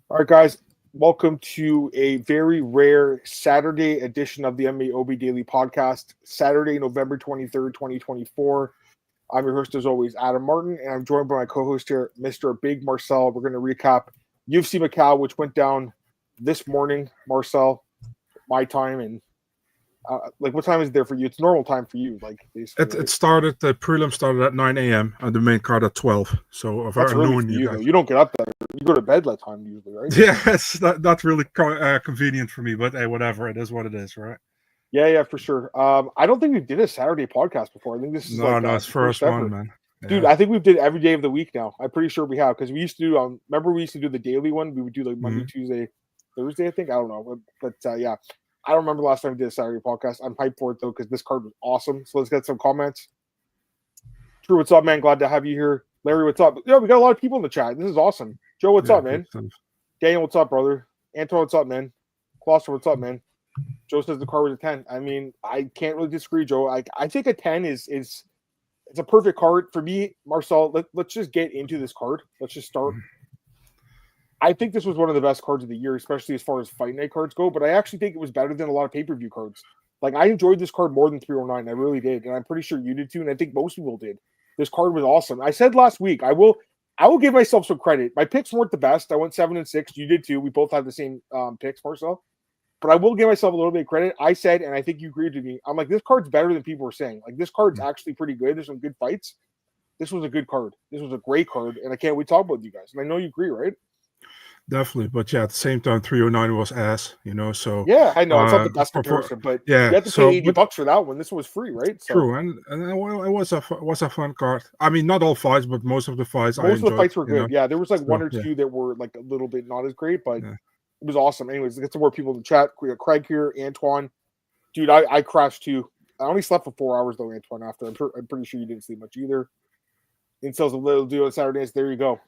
All right, guys, welcome to a very rare Saturday edition of the MMAOB Daily Podcast, Saturday, November 23rd, 2024. I'm your host, as always, Adam Martin, and I'm joined by my co-host here, Mr. Big Marcel. We're going to recap UFC Macau, which went down this morning, Marcel, my time, and what time is it there for you? It's normal time for you, basically. It started, the prelim started at 9 a.m. and the main card at 12. So That's early for you, though. You don't get up that early. You go to bed that time usually, right? Yeah, it's not really convenient for me, but hey, whatever. It is what it is, right? Yeah, for sure. I don't think we did a Saturday podcast before. I think this is it's first one, man. Yeah. Dude, I think we've did every day of the week now. I'm pretty sure we have, because we used to do. Remember, we used to do the daily one. We would do like Monday, Tuesday, Thursday. I think, I don't know, but yeah, I don't remember the last time we did a Saturday podcast. I'm hyped for it though, because this card was awesome. So let's get some comments. True, what's up, man? Glad to have you here. Larry, what's up? Yeah, we got a lot of people in the chat. This is awesome. Joe, what's up, man? Daniel, what's up, brother? Anton, what's up, man? Kloster, what's up, man? Joe says the card was a 10. I mean, I can't really disagree, Joe. I think a 10 is it's a perfect card for me. Marcel, let's just get into this card. Let's just start. I think this was one of the best cards of the year, especially as far as fight night cards go, but I actually think it was better than a lot of pay-per-view cards. Like, I enjoyed this card more than 309. I really did, and I'm pretty sure you did too, and I think most people did. This card was awesome. I said last week, I will give myself some credit. My picks weren't the best. I went 7-6. You did too. We both had the same picks, Marcel. But I will give myself a little bit of credit. I said, and I think you agreed with me, I'm like, this card's better than people were saying. Like, this card's actually pretty good. There's some good fights. This was a good card. This was a great card, and I can't wait to talk about you guys. And I know you agree, right? Definitely, but yeah, at the same time, 309 was ass, so yeah, I know it's not the best comparison, but yeah, you had to pay $80 for that one. This one was free, right? So, true, and it was a fun card. I mean, not all fights, but most of the fights. Most of the fights were good. Yeah, there was like one or two that were like a little bit not as great, but it was awesome. Anyways, let's get some more people in the chat. We got Craig here, Antoine. Dude, I crashed too. I only slept for 4 hours though, Antoine. After I'm pretty sure you didn't sleep much either. Incels a little do on Saturdays. There you go.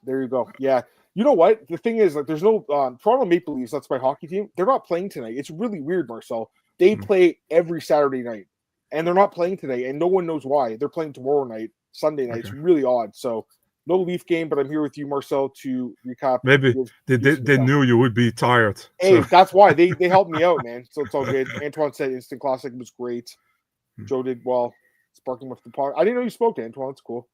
Yeah. You know what? The thing is, like, there's no Toronto Maple Leafs. That's my hockey team. They're not playing tonight. It's really weird, Marcel. They play every Saturday night, and they're not playing today, and no one knows why. They're playing tomorrow night, Sunday night. It's really odd. So, no Leaf game, but I'm here with you, Marcel, to recap. Maybe they knew you would be tired. Hey, that's why they helped me out, man. So it's all good. Antoine said Instant Classic was great. Joe did well. Sparking with the pod. I didn't know you spoke to Antoine. It's cool.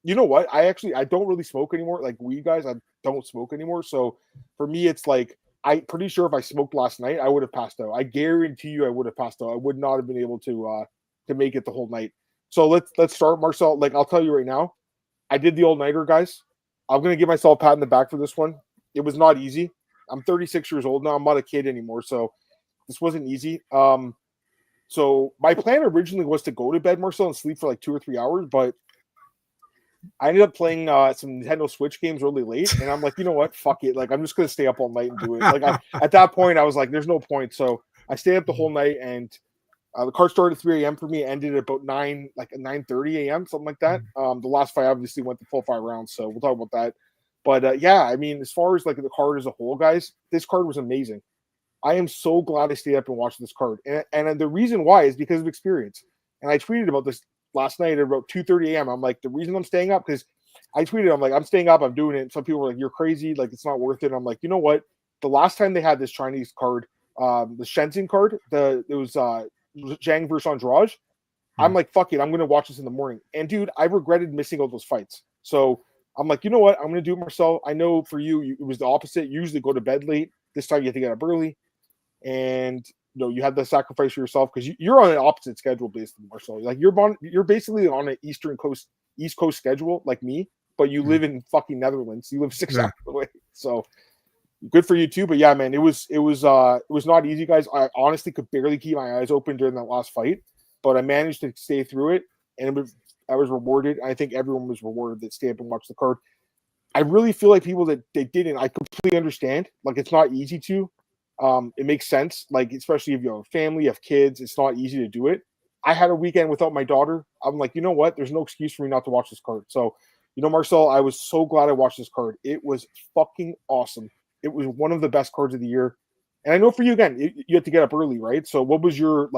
You know what? I don't really smoke anymore. Like we guys, I don't smoke anymore. So for me, it's like, I'm pretty sure if I smoked last night, I would have passed out. I guarantee you I would have passed out. I would not have been able to make it the whole night. So let's start, Marcel. Like, I'll tell you right now, I did the all-nighter, guys. I'm going to give myself a pat in the back for this one. It was not easy. I'm 36 years old now. I'm not a kid anymore. So this wasn't easy. So my plan originally was to go to bed, Marcel, and sleep for like 2 or 3 hours, but I ended up playing some Nintendo Switch games really late, and I'm like, you know what? Fuck it. Like, I'm just going to stay up all night and do it. Like, at that point, I was like, there's no point. So I stayed up the whole night, and the card started at 3 a.m. for me, ended at about 9:30 a.m., something like that. The last fight obviously went the full 5 rounds, so we'll talk about that. But, yeah, I mean, as far as, like, the card as a whole, guys, this card was amazing. I am so glad I stayed up and watched this card. And the reason why is because of experience. And I tweeted about this last night at about 2:30 a.m. I'm like, the reason I'm staying up, because I tweeted, I'm like, I'm staying up, I'm doing it. Some people were like, you're crazy, like, it's not worth it. And I'm like, you know what? The last time they had this Chinese card, the Shenzhen card, it was Zhang versus Andrade. I'm like, fuck it, I'm gonna watch this in the morning. And dude, I regretted missing all those fights. So I'm like, you know what? I'm gonna do it myself. I know for you, it was the opposite. You usually go to bed late. This time you have to get up early. And you had to sacrifice for yourself because you're on an opposite schedule basically, Marcel. Like you're basically on an East Coast schedule like me, but you live in fucking Netherlands. You live 6 hours away. So good for you too. But yeah, man, it was not easy, guys. I honestly could barely keep my eyes open during that last fight, but I managed to stay through it, and I was rewarded. I think everyone was rewarded that stayed up and watched the card. I really feel like people that they didn't, I completely understand. Like, it's not easy to. It makes sense, like, especially if you have a family, you have kids, it's not easy to do it. I had a weekend without my daughter. I'm like, you know what? There's no excuse for me not to watch this card. So, Marcel, I was so glad I watched this card. It was fucking awesome. It was one of the best cards of the year. And I know for you, again, you had to get up early, right? So what was your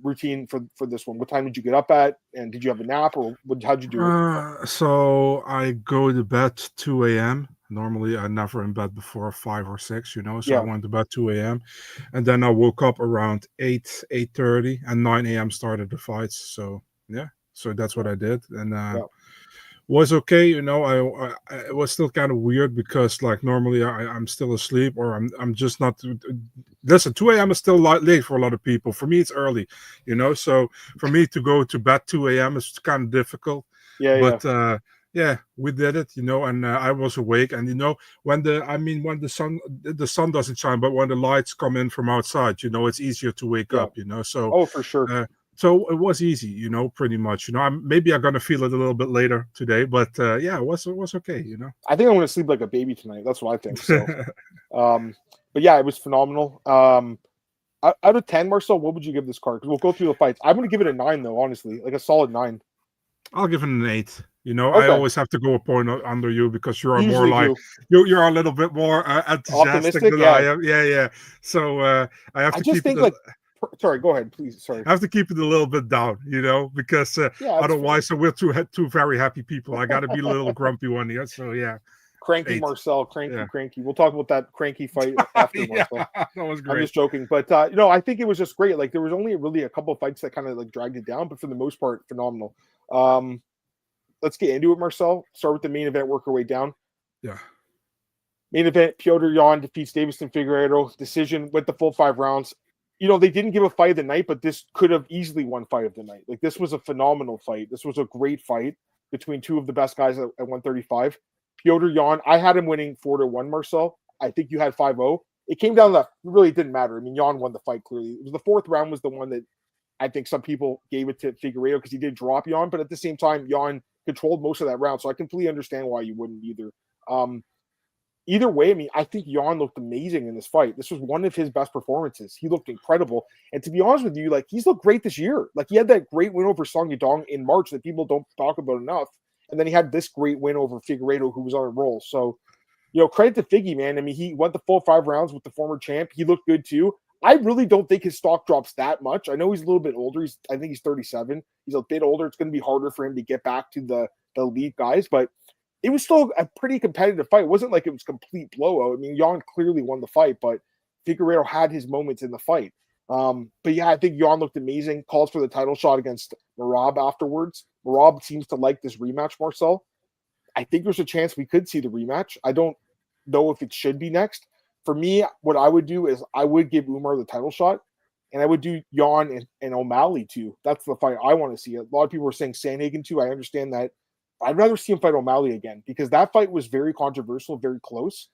routine for this one? What time did you get up at? And did you have a nap, or how'd you do it? So I go to bed 2 a.m. Normally, I never in bed before 5 or 6, you know. So I Yeah. went to bed 2 a.m. and then I woke up around 8:30, and 9 a.m. started the fights. So yeah, so that's what I did, and Yeah. was okay, you know. It was still kind of weird because like normally I'm still asleep, or I'm just not. Listen, 2 a.m. is still late for a lot of people. For me, it's early, you know. So for me to go to bed 2 a.m. is kind of difficult, Yeah. Yeah. but yeah, we did it, you know, and I was awake, and you know when the sun doesn't shine, but when the lights come in from outside, you know, it's easier to wake Yeah. up, you know. So Oh, for sure. so it was easy, you know, pretty much. You know, maybe I'm gonna feel it a little bit later today, but yeah, it was okay, you know. I think I'm gonna sleep like a baby tonight. That's what I think. So, but yeah, it was phenomenal. Out of 10, Marcel, what would you give this card? Because we'll go through the fights. I'm gonna give it a 9, though. Honestly, like a solid 9. I'll give it an 8. You know, I Okay. always have to go a point under you because you are You more usually like do. you're a little bit more enthusiastic Optimistic, than yeah. I am. Yeah. So I have I to just keep think it. sorry, go ahead, please. Sorry. I have to keep it a little bit down, you know, because Yeah, that's fair. otherwise we're two very happy people. I got to be a little grumpy one here. So yeah, Cranky 8. Marcel, Yeah. cranky. We'll talk about that cranky fight after, Marcel. That was I'm great. just joking, but I think it was just great. Like there was only really a couple of fights that kind of like dragged it down, but for the most part, phenomenal. Let's get into it, Marcel. Start with the main event, work our way down. Yeah. Main event, Petr Yan defeats Deiveson Figueiredo. Decision with the full 5 rounds. You know, they didn't give a fight of the night, but this could have easily won fight of the night. Like, this was a phenomenal fight. This was a great fight between two of the best guys at 135. Petr Yan, I had him winning 4-1, Marcel. I think you had 5-0. It came down to that. It really didn't matter. I mean, Yan won the fight clearly. It was the 4th round was the one that I think some people gave it to Figueiredo because he did drop Yan, but at the same time, Yan controlled most of that round, so I completely understand why you wouldn't either. Either way, I mean, I think Yan looked amazing in this fight. This was one of his best performances. He looked incredible. And to be honest with you, like, he's looked great this year. Like, he had that great win over Song Yadong in March that people don't talk about enough. And then he had this great win over Figueiredo, who was on a roll. So, you know, credit to Figgy, man. I mean, he went the full 5 rounds with the former champ. He looked good too. I really don't think his stock drops that much. I know he's a little bit older. I think he's 37. He's a bit older. It's going to be harder for him to get back to the elite guys, but it was still a pretty competitive fight. It wasn't like it was complete blowout. I mean, Yan clearly won the fight, but Figueiredo had his moments in the fight. But yeah, I think Yan looked amazing. Calls for the title shot against Merab afterwards. Merab seems to like this rematch, Marcel. I think there's a chance we could see the rematch. I don't know if it should be next. For me, what I would do is I would give Umar the title shot, and I would do Yan and O'Malley too. That's the fight I want to see. A lot of people are saying Sandhagen too. I understand that. I'd rather see him fight O'Malley again because that fight was very controversial, very close.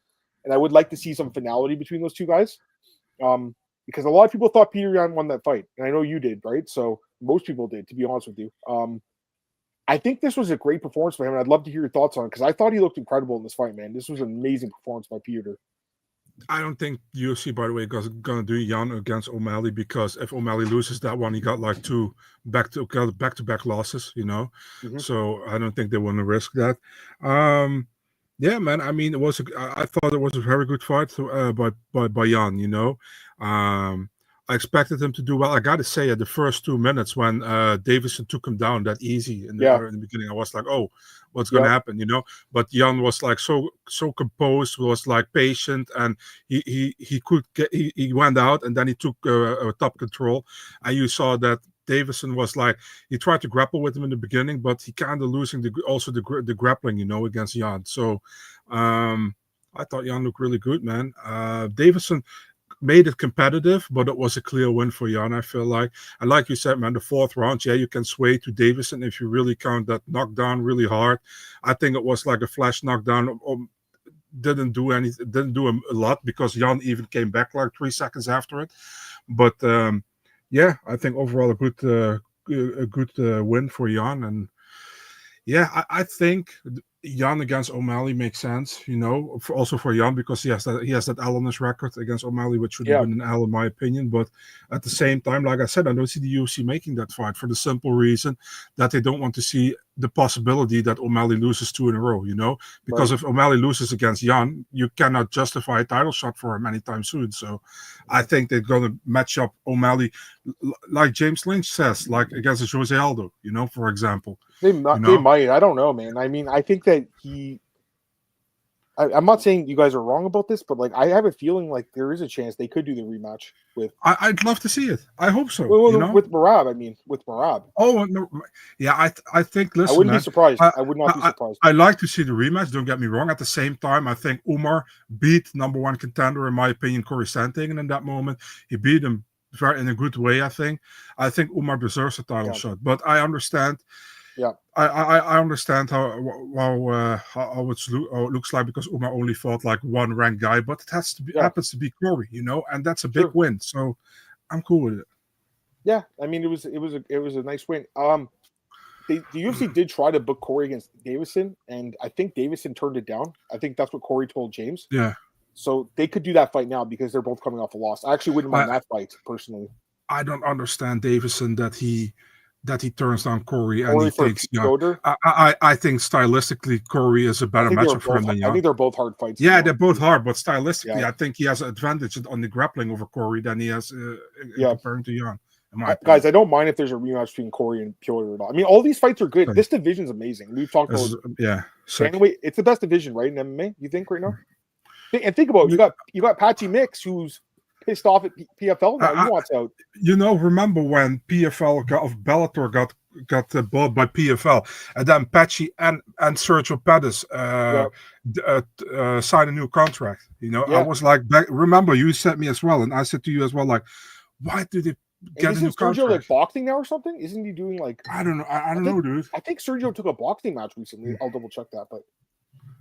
And I would like to see some finality between those two guys. Because a lot of people thought Petr Yan won that fight. And I know you did, right? So most people did, to be honest with you. I think this was a great performance by him. And I'd love to hear your thoughts on it because I thought he looked incredible in this fight, man. This was an amazing performance by Petr. I don't think UFC, by the way, is going to do Yan against O'Malley because if O'Malley loses that one, he got like 2 back-to-back losses, you know. Mm-hmm. So I don't think they want to risk that. Yeah, man. I mean, I thought it was a very good fight by Yan, you know. I expected him to do well. I got to say, at the first 2 minutes when Deiveson took him down that easy in the beginning, I was like, oh, what's going to happen, you know? But Yan was like so composed, was like patient, and he went out and then he took top control. And you saw that Deiveson was like, he tried to grapple with him in the beginning, but he kind of losing the grappling, you know, against Yan. So I thought Yan looked really good, man. Deiveson made it competitive, but it was a clear win for Yan, I feel like. And like you said, man, the 4th round, yeah, you can sway to Deiveson if you really count that knockdown really hard. I think it was like a flash knockdown. Didn't do a lot because Yan even came back like 3 seconds after it. But yeah, I think overall a good win for Yan. And yeah, I think Yan against O'Malley makes sense, you know, also for Yan because he has that L on his record against O'Malley, which should have been an L in my opinion. But at the same time, like I said, I don't see the UFC making that fight for the simple reason that they don't want to see the possibility that O'Malley loses 2 in a row, you know, because if O'Malley loses against Yan, you cannot justify a title shot for him anytime soon. So I think they're going to match up O'Malley, like James Lynch says, like against Jose Aldo, you know, for example. They might. I don't know, man. I mean, I think that I'm not saying you guys are wrong about this, but like I have a feeling like there is a chance they could do the rematch with. I'd love to see it. I hope so. With Merab, I mean, with Merab. Oh no, yeah. I think. Listen, I wouldn't man, be surprised. I would not be surprised. I like to see the rematch. Don't get me wrong. At the same time, I think Umar beat number one contender in my opinion, Corey Sandhagen in that moment. He beat him in a good way. I think Umar deserves a title shot, but I understand. Yeah, I understand how it looks like because Umar only fought like one ranked guy, but it happens to be Corey, and that's a big win. So I'm cool with it. Yeah, I mean it was a nice win. The UFC did try to book Corey against Deiveson, and I think Deiveson turned it down. I think that's what Corey told James. Yeah. So they could do that fight now because they're both coming off a loss. I actually wouldn't mind that fight personally. I don't understand Deiveson that he turns down Corey and he takes. I think stylistically Corey is a better matchup for him than Yan. I think they're both hard fights. Yeah, they're both hard, but stylistically, I think he has an advantage on the grappling over Corey than he has comparing to Yan. Guys, I don't mind if there's a rematch between Corey and Piotr or not. I mean, all these fights are good. This division's amazing. We've talked about anyway, it's the best division, right, in MMA, you think, right now? And think about it, you got Patchy Mix, who's pissed off at PFL now. He wants out. Remember when Bellator got bought by PFL, and then Patchy and Sergio Pettis signed a new contract. I was like, remember you said me as well, and I said to you as well, like, why do they get a new contract? Sergio like boxing now or something? Isn't he doing like? I don't know. I don't know, dude. I think Sergio took a boxing match recently. I'll double check that, but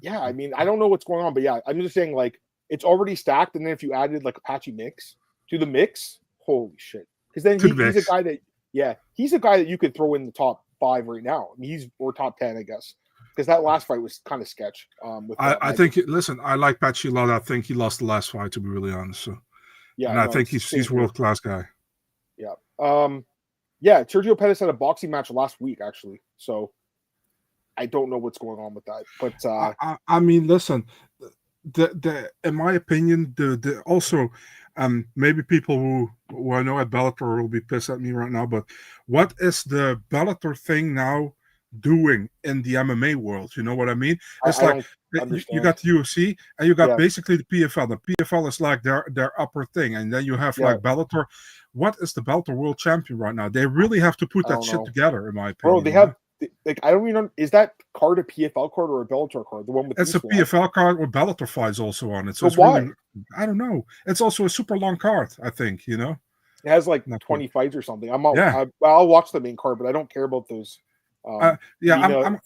yeah, I mean, I don't know what's going on, but yeah, I'm just saying like. It's already stacked, and then if you added like Apache Mix to the mix, holy shit! Because then he's a guy that you could throw in the top 5 right now. I mean, or top 10, I guess. Because that last fight was kind of sketch. I think. Listen, I like Patchy a lot. I think he lost the last fight, to be really honest. So yeah, and I think he's world class guy. Yeah. Sergio Pettis had a boxing match last week, actually. So I don't know what's going on with that, but I mean, listen. In my opinion, also maybe people who I know at Bellator will be pissed at me right now, but what is the Bellator thing now doing in the MMA world? You know what I mean? It's like you got the UFC and you got basically the PFL. The PFL is like their upper thing, and then you have like Bellator. What is the Bellator World Champion right now? They really have to put that shit together, in my opinion. Bro, they have. Like I don't even know, is that card a PFL card or a Bellator card? The one with it's a PFL card with Bellator fights also on it. So it's why? Really, I don't know. It's also a super long card, I think. It has like 20 fights or something. I'll watch the main card, but I don't care about those. I'm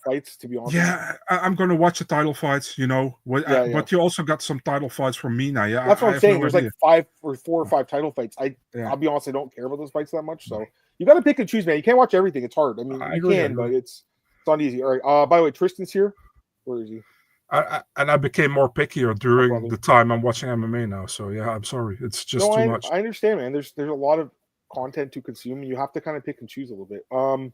fights, to be honest. Yeah, I'm going to watch the title fights. But you also got some title fights from Mina. Yeah, that's what I'm saying. There's like 4 or 5 title fights. I'll be honest, I don't care about those fights that much. So. You got to pick and choose, man. You can't watch everything. It's hard. I mean, you can, but it's not easy. All right. By the way, Tristan's here. Where is he? I became more pickier during the time I'm watching MMA now. So yeah, I'm sorry. It's just too much. I understand, man. There's a lot of content to consume, and you have to kind of pick and choose a little bit. Listen,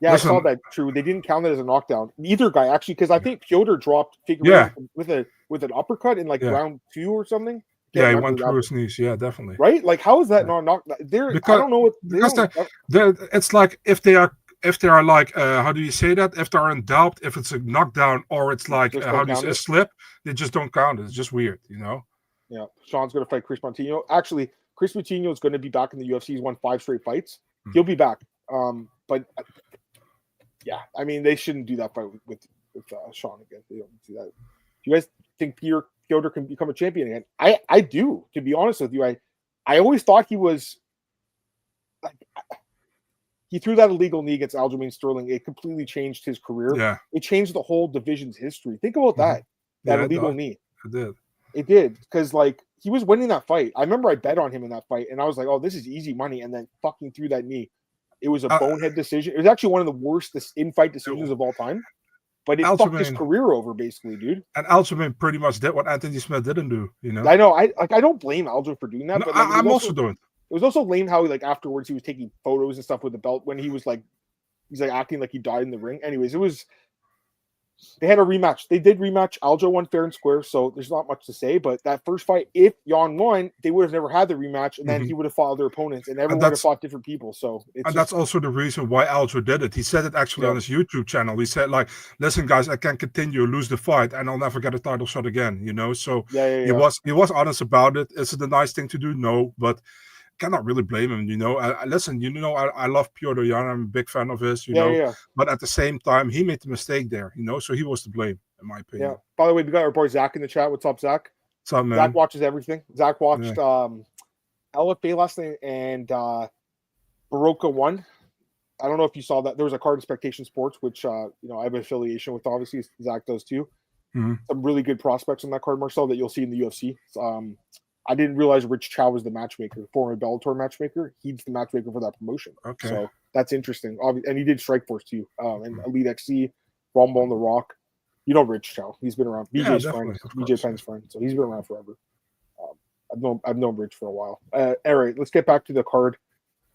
I saw that. True. They didn't count it as a knockdown. Neither guy actually, because I think Piotr dropped Figueiredo with an uppercut in round 2 or something. Yeah, he went through his knees. Yeah, definitely. Right? Like, how is that not knocked? I don't know what. It's like if they are like, how do you say that? If they are in doubt, if it's a knockdown or it's like how do you say a slip, they just don't count it. It's just weird, Yeah, Sean's going to fight Chris Montigno. Actually, Chris Montigno is going to be back in the UFC. He's won 5 straight fights. He'll be back. But yeah, I mean, they shouldn't do that fight with Sean again. They don't do that. Do you guys think Piotr can become a champion again? I do, to be honest with you. I always thought he was like, he threw that illegal knee against Aljamain Sterling. It completely changed his career. Yeah. It changed the whole division's history. Think about that. That illegal knee. It did. It did. Because like he was winning that fight. I remember I bet on him in that fight and I was like, oh, this is easy money. And then fucking threw that knee. It was a bonehead decision. It was actually one of the worst in-fight decisions of all time. But it fucked his career over, basically, dude. And Aljamain pretty much did what Anthony Smith didn't do, I know. I don't blame Aljo for doing that. No, but I'm also doing it. It was also lame how afterwards he was taking photos and stuff with the belt when he was he's acting like he died in the ring. Anyways, it was They had a rematch. They did rematch. Aljo won fair and square, so there's not much to say. But that first fight, if Yan won, they would have never had the rematch, and then he would have fought other opponents, and everyone would have fought different people. So that's also the reason why Aljo did it. He said it actually on his YouTube channel. He said, like, listen, guys, I can't continue, lose the fight, and I'll never get a title shot again, you know? So he was honest about it. Is it a nice thing to do? No, but cannot really blame him, you know. Listen, you know, I love Petr Yan. I'm a big fan of his, you know. But at the same time, he made the mistake there, you know. So he was to blame, in my opinion. Yeah. By the way, we got our boy Zach in the chat. What's up, Zach? What's up, man? Zach watches everything. Zach watched LFA last night and Baroka won. I don't know if you saw that. There was a card in Spectation Sports, which you know, I have an affiliation with. Obviously, Zach does too. Some really good prospects on that card, Marcel, that you'll see in the UFC. I didn't realize Rich Chow was the matchmaker, former Bellator matchmaker. He's the matchmaker for that promotion. Okay. So that's interesting. And he did Strikeforce too. And Elite XC, Rumble on the Rock. You know Rich Chow. He's been around. BJ's friend. BJ Penn's friend. So he's been around forever. I've known Rich for a while. All right, let's get back to the card.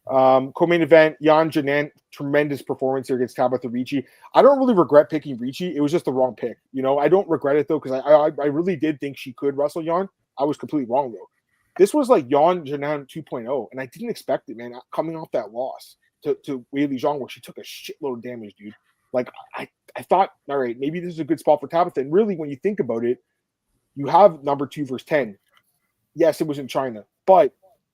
Co-main event, Yan Janan, tremendous performance here against Tabatha Ricci. I don't really regret picking Ricci. It was just the wrong pick. You know, I don't regret it though, because I really did think she could wrestle Yan. I was completely wrong though. This was like Yan Janan 2.0, and I didn't expect it, man. Coming off that loss to Wei Li Zhang, where she took a shitload of damage, dude. Like I thought, all right, maybe this is a good spot for Tabatha. And really, when you think about it, you have number 2 versus 10. Yes, it was in China, but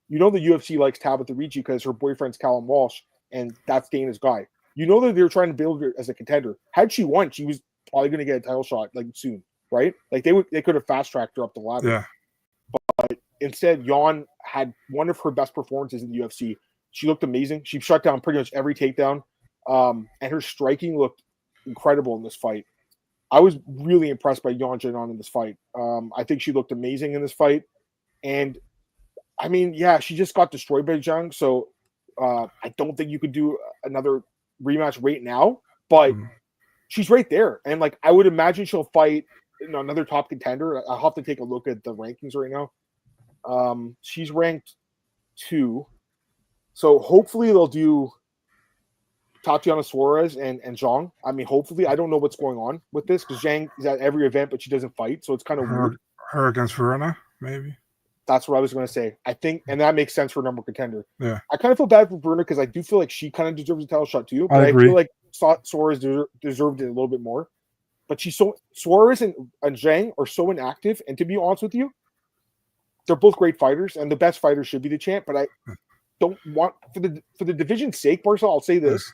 you know the UFC likes Tabatha Ricci because her boyfriend's Callum Walsh, and that's Dana's guy. You know that they're trying to build her as a contender. Had she won, she was probably going to get a title shot like soon, right? Like they could have fast tracked her up the ladder. Yeah. But instead, Yan had one of her best performances in the UFC. She looked amazing. She shut down pretty much every takedown, and her striking looked incredible in this fight. I was really impressed by Yan Janan in this fight. I think she looked amazing in this fight. And, I mean, yeah, she just got destroyed by Zhang, so I don't think you could do another rematch right now. But she's right there. And, like, I would imagine she'll fight another top contender. I'll have to take a look at the rankings right now. She's ranked 2. So hopefully they'll do Tatiana Suarez and Zhang. I mean, hopefully. I don't know what's going on with this because Zhang is at every event, but she doesn't fight. So it's kind of weird. Her against Verona, maybe. That's what I was going to say. I think, and that makes sense for number contender. Yeah. I kind of feel bad for Verona because I do feel like she kind of deserves a title shot too. But I agree. feel like Suarez deserved it a little bit more. But Suarez and Zhang are so inactive. And to be honest with you, they're both great fighters, and the best fighter should be the champ. But I don't want, for the division's sake, Marcel, I'll say this.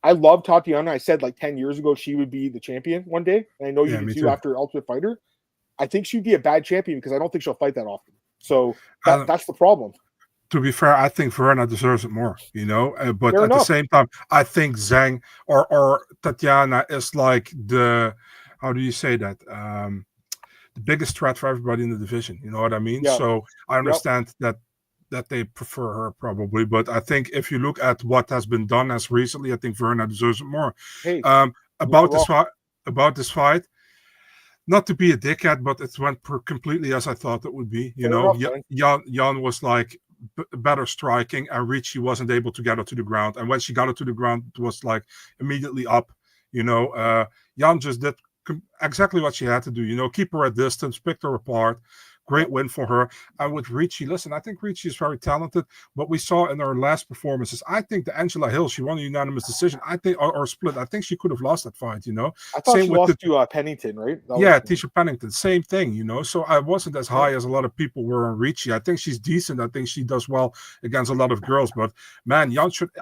I love Tatiana. I said like 10 years ago she would be the champion one day. And I know you did too after Ultimate Fighter. I think she'd be a bad champion because I don't think she'll fight that often. So that's the problem. To be fair, I think Verona deserves it more, you know. But fair at enough. The same time, I think Zhang or Tatiana is like the, how do you say that? The biggest threat for everybody in the division. You know what I mean? Yeah. So I understand that they prefer her probably, but I think if you look at what has been done as recently, I think Verona deserves it more. Hey, about this fight. Not to be a dickhead, but it went completely as I thought it would be. You know, Yan was like better striking, and Ricci wasn't able to get her to the ground. And when she got her to the ground, it was like immediately up. You know, Yan just did exactly what she had to do. You know, keep her at distance, picked her apart. Great win for her. And with Ricci, listen, I think Ricci is very talented. What we saw in her last performances, I think the Angela Hill, she won a unanimous decision. I think, or split. I think she could have lost that fight, you know. I thought she lost to Pennington, right? Tisha Pennington, same thing, you know. So I wasn't as high as a lot of people were on Ricci. I think she's decent. I think she does well against a lot of girls. But, man,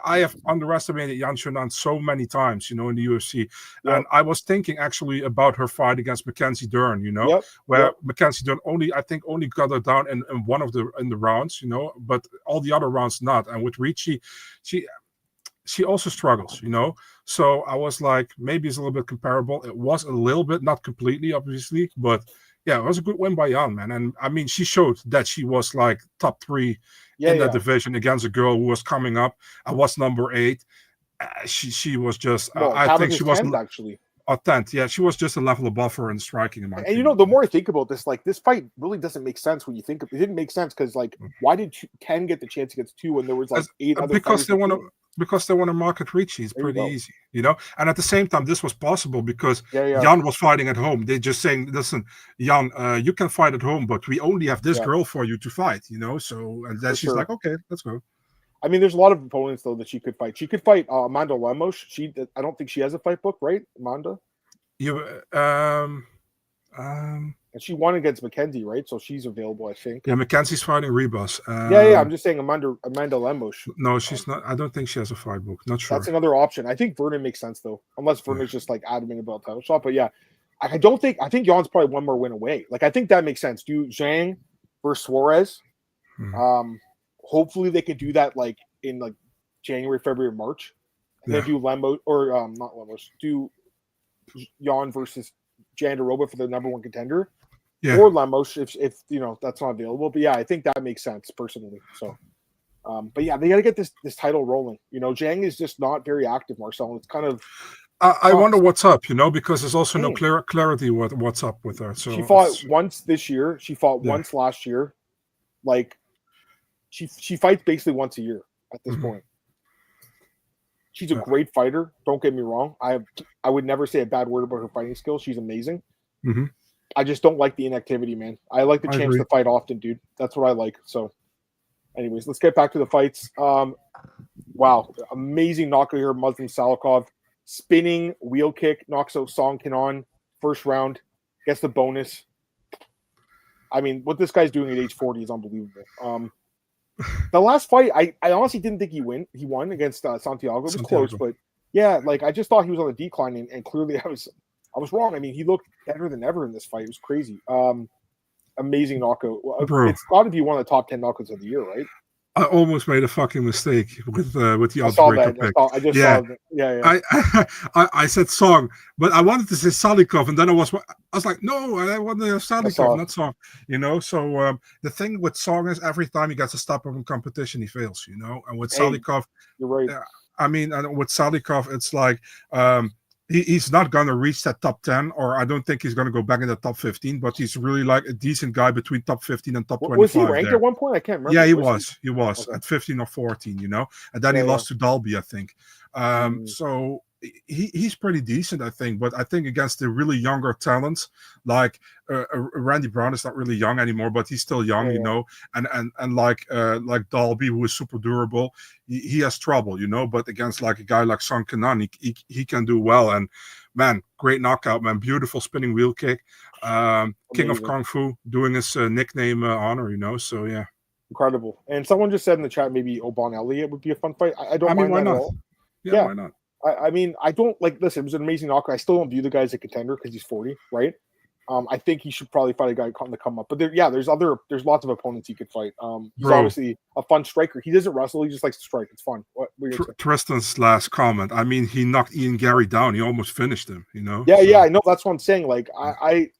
I have underestimated Yan Janan so many times, you know, in the UFC. Yep. And I was thinking, actually, about her fight against Mackenzie Dern, you know, where Mackenzie Dern only got her down in one of the rounds, you know, but all the other rounds not. And with Ricci, she also struggles, you know. So I was like, maybe it's a little bit comparable. It was a little bit, not completely, obviously, but yeah, it was a good win by Yan, man. And I mean, she showed that she was like top 3 in that division against a girl who was coming up. I was number 8. She was just, I think she was actually. 10th, yeah, she was just a level above her in striking. In my opinion. You know, the more I think about this, like this fight really doesn't make sense when you think of it. It didn't make sense because, like, why did 10 get the chance against 2 when there was like 8 other? Because they want to. Because they want to market Ricci. It's pretty easy, And at the same time, this was possible because Yan was fighting at home. They're just saying, listen, Yan, you can fight at home, but we only have this girl for you to fight, So, and then she's like, okay, let's go. I mean, there's a lot of opponents, though, that she could fight. She could fight Amanda Lemos. I don't think she has a fight book, right, Amanda? And she won against Mackenzie, right? So she's available, I think. Yeah, Mackenzie's fighting Rebus. I'm just saying Amanda Lemos. No, she's not. I don't think she has a fight book. Not sure. That's another option. I think Vernon makes sense, though, unless Vernon's just like adamant about title shot. But yeah, I think Jan's probably one more win away. Like, I think that makes sense. Do Zhang versus Suarez. Hopefully they could do that like in like January, February, March. And then do Lemos or not Lemos. Do Yan versus Jandiroba for the number one contender. Yeah. Or Lemos if that's not available. But yeah, I think that makes sense personally. So but yeah, they gotta get this title rolling. Zhang is just not very active, Marcel. It's kind of I wonder what's up, because there's also no clarity what's up with her. So she fought once this year, she fought once last year. Like she fights basically once a year at this point. She's a great fighter, don't get me wrong. I would never say a bad word about her fighting skills. She's amazing. I just don't like the inactivity, man. I like the chance to fight often, dude. That's what I like. So, anyways, let's get back to the fights. Wow, amazing knockout here, Muslim Salikov. Spinning wheel kick, knocks out Song Kenan. First round, gets the bonus. I mean, what this guy's doing at age 40 is unbelievable. The last fight, I honestly didn't think he won against Santiago. It was close, but yeah, like I just thought he was on the decline, and clearly I was wrong. I mean, he looked better than ever in this fight. It was crazy. Amazing knockout. Bro. It's got to be one of the top 10 knockouts of the year, right? I almost made a fucking mistake with the oddsbreaker pick. Saw that. Yeah. I said Song, but I wanted to say Salikov, and then I was like, no, I want to have Salikov, not Song. So the thing with Song is every time he gets a step up in competition, he fails. And with Salikov, you're right. I mean, with Salikov, it's like he's not going to reach that top 10, or I don't think he's going to go back in the top 15, but he's really like a decent guy between top 15 and top 25. Was he ranked at one point? I can't remember. Yeah, he was. He was at 15 or 14, and then he lost to Dalby, I think. So he's pretty decent, I think, but I think against the really younger talents, like Randy Brown is not really young anymore, but he's still young, and like Dalby, who is super durable, he has trouble, but against like a guy like Song Kenan, he can do well. And man, great knockout, man, beautiful spinning wheel kick, King of Kung Fu, doing his nickname honor, so yeah, incredible. And someone just said in the chat maybe Obon Elliott would be a fun fight. I don't mind why that not? at all. Yeah, why not? I mean, I don't listen, it was an amazing knockout. I still don't view the guy as a contender because he's 40, right? I think he should probably fight a guy on the come up. But there's lots of opponents he could fight. He's obviously a fun striker. He doesn't wrestle, he just likes to strike. It's fun. Tristan's last comment. I mean, he knocked Ian Gary down. He almost finished him, Yeah, I know. That's what I'm saying. Like I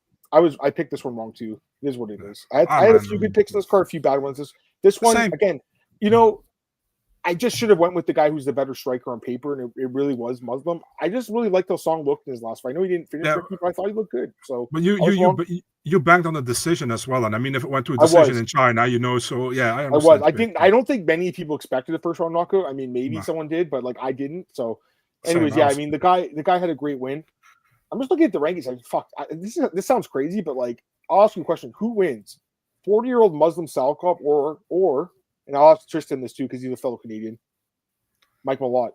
picked this one wrong too. It is what it is. I had a few good picks in this card, a few bad ones. This one, again, I just should have went with the guy who's the better striker on paper, and it really was Muslim. I just really liked how Song looked in his last fight. I know he didn't finish, but I thought he looked good. So, but you banked on the decision as well, and I mean, if it went to a decision in China, so yeah, I understand. I don't think many people expected a first round knockout. I mean, maybe someone did, but like I didn't. So, anyways, I mean, the guy had a great win. I'm just looking at the rankings. This sounds crazy, but like, I'll ask you a question: who wins, 40-year-old Muslim Salikov or and I'll ask Tristan this too because he's a fellow Canadian, Mike Malott?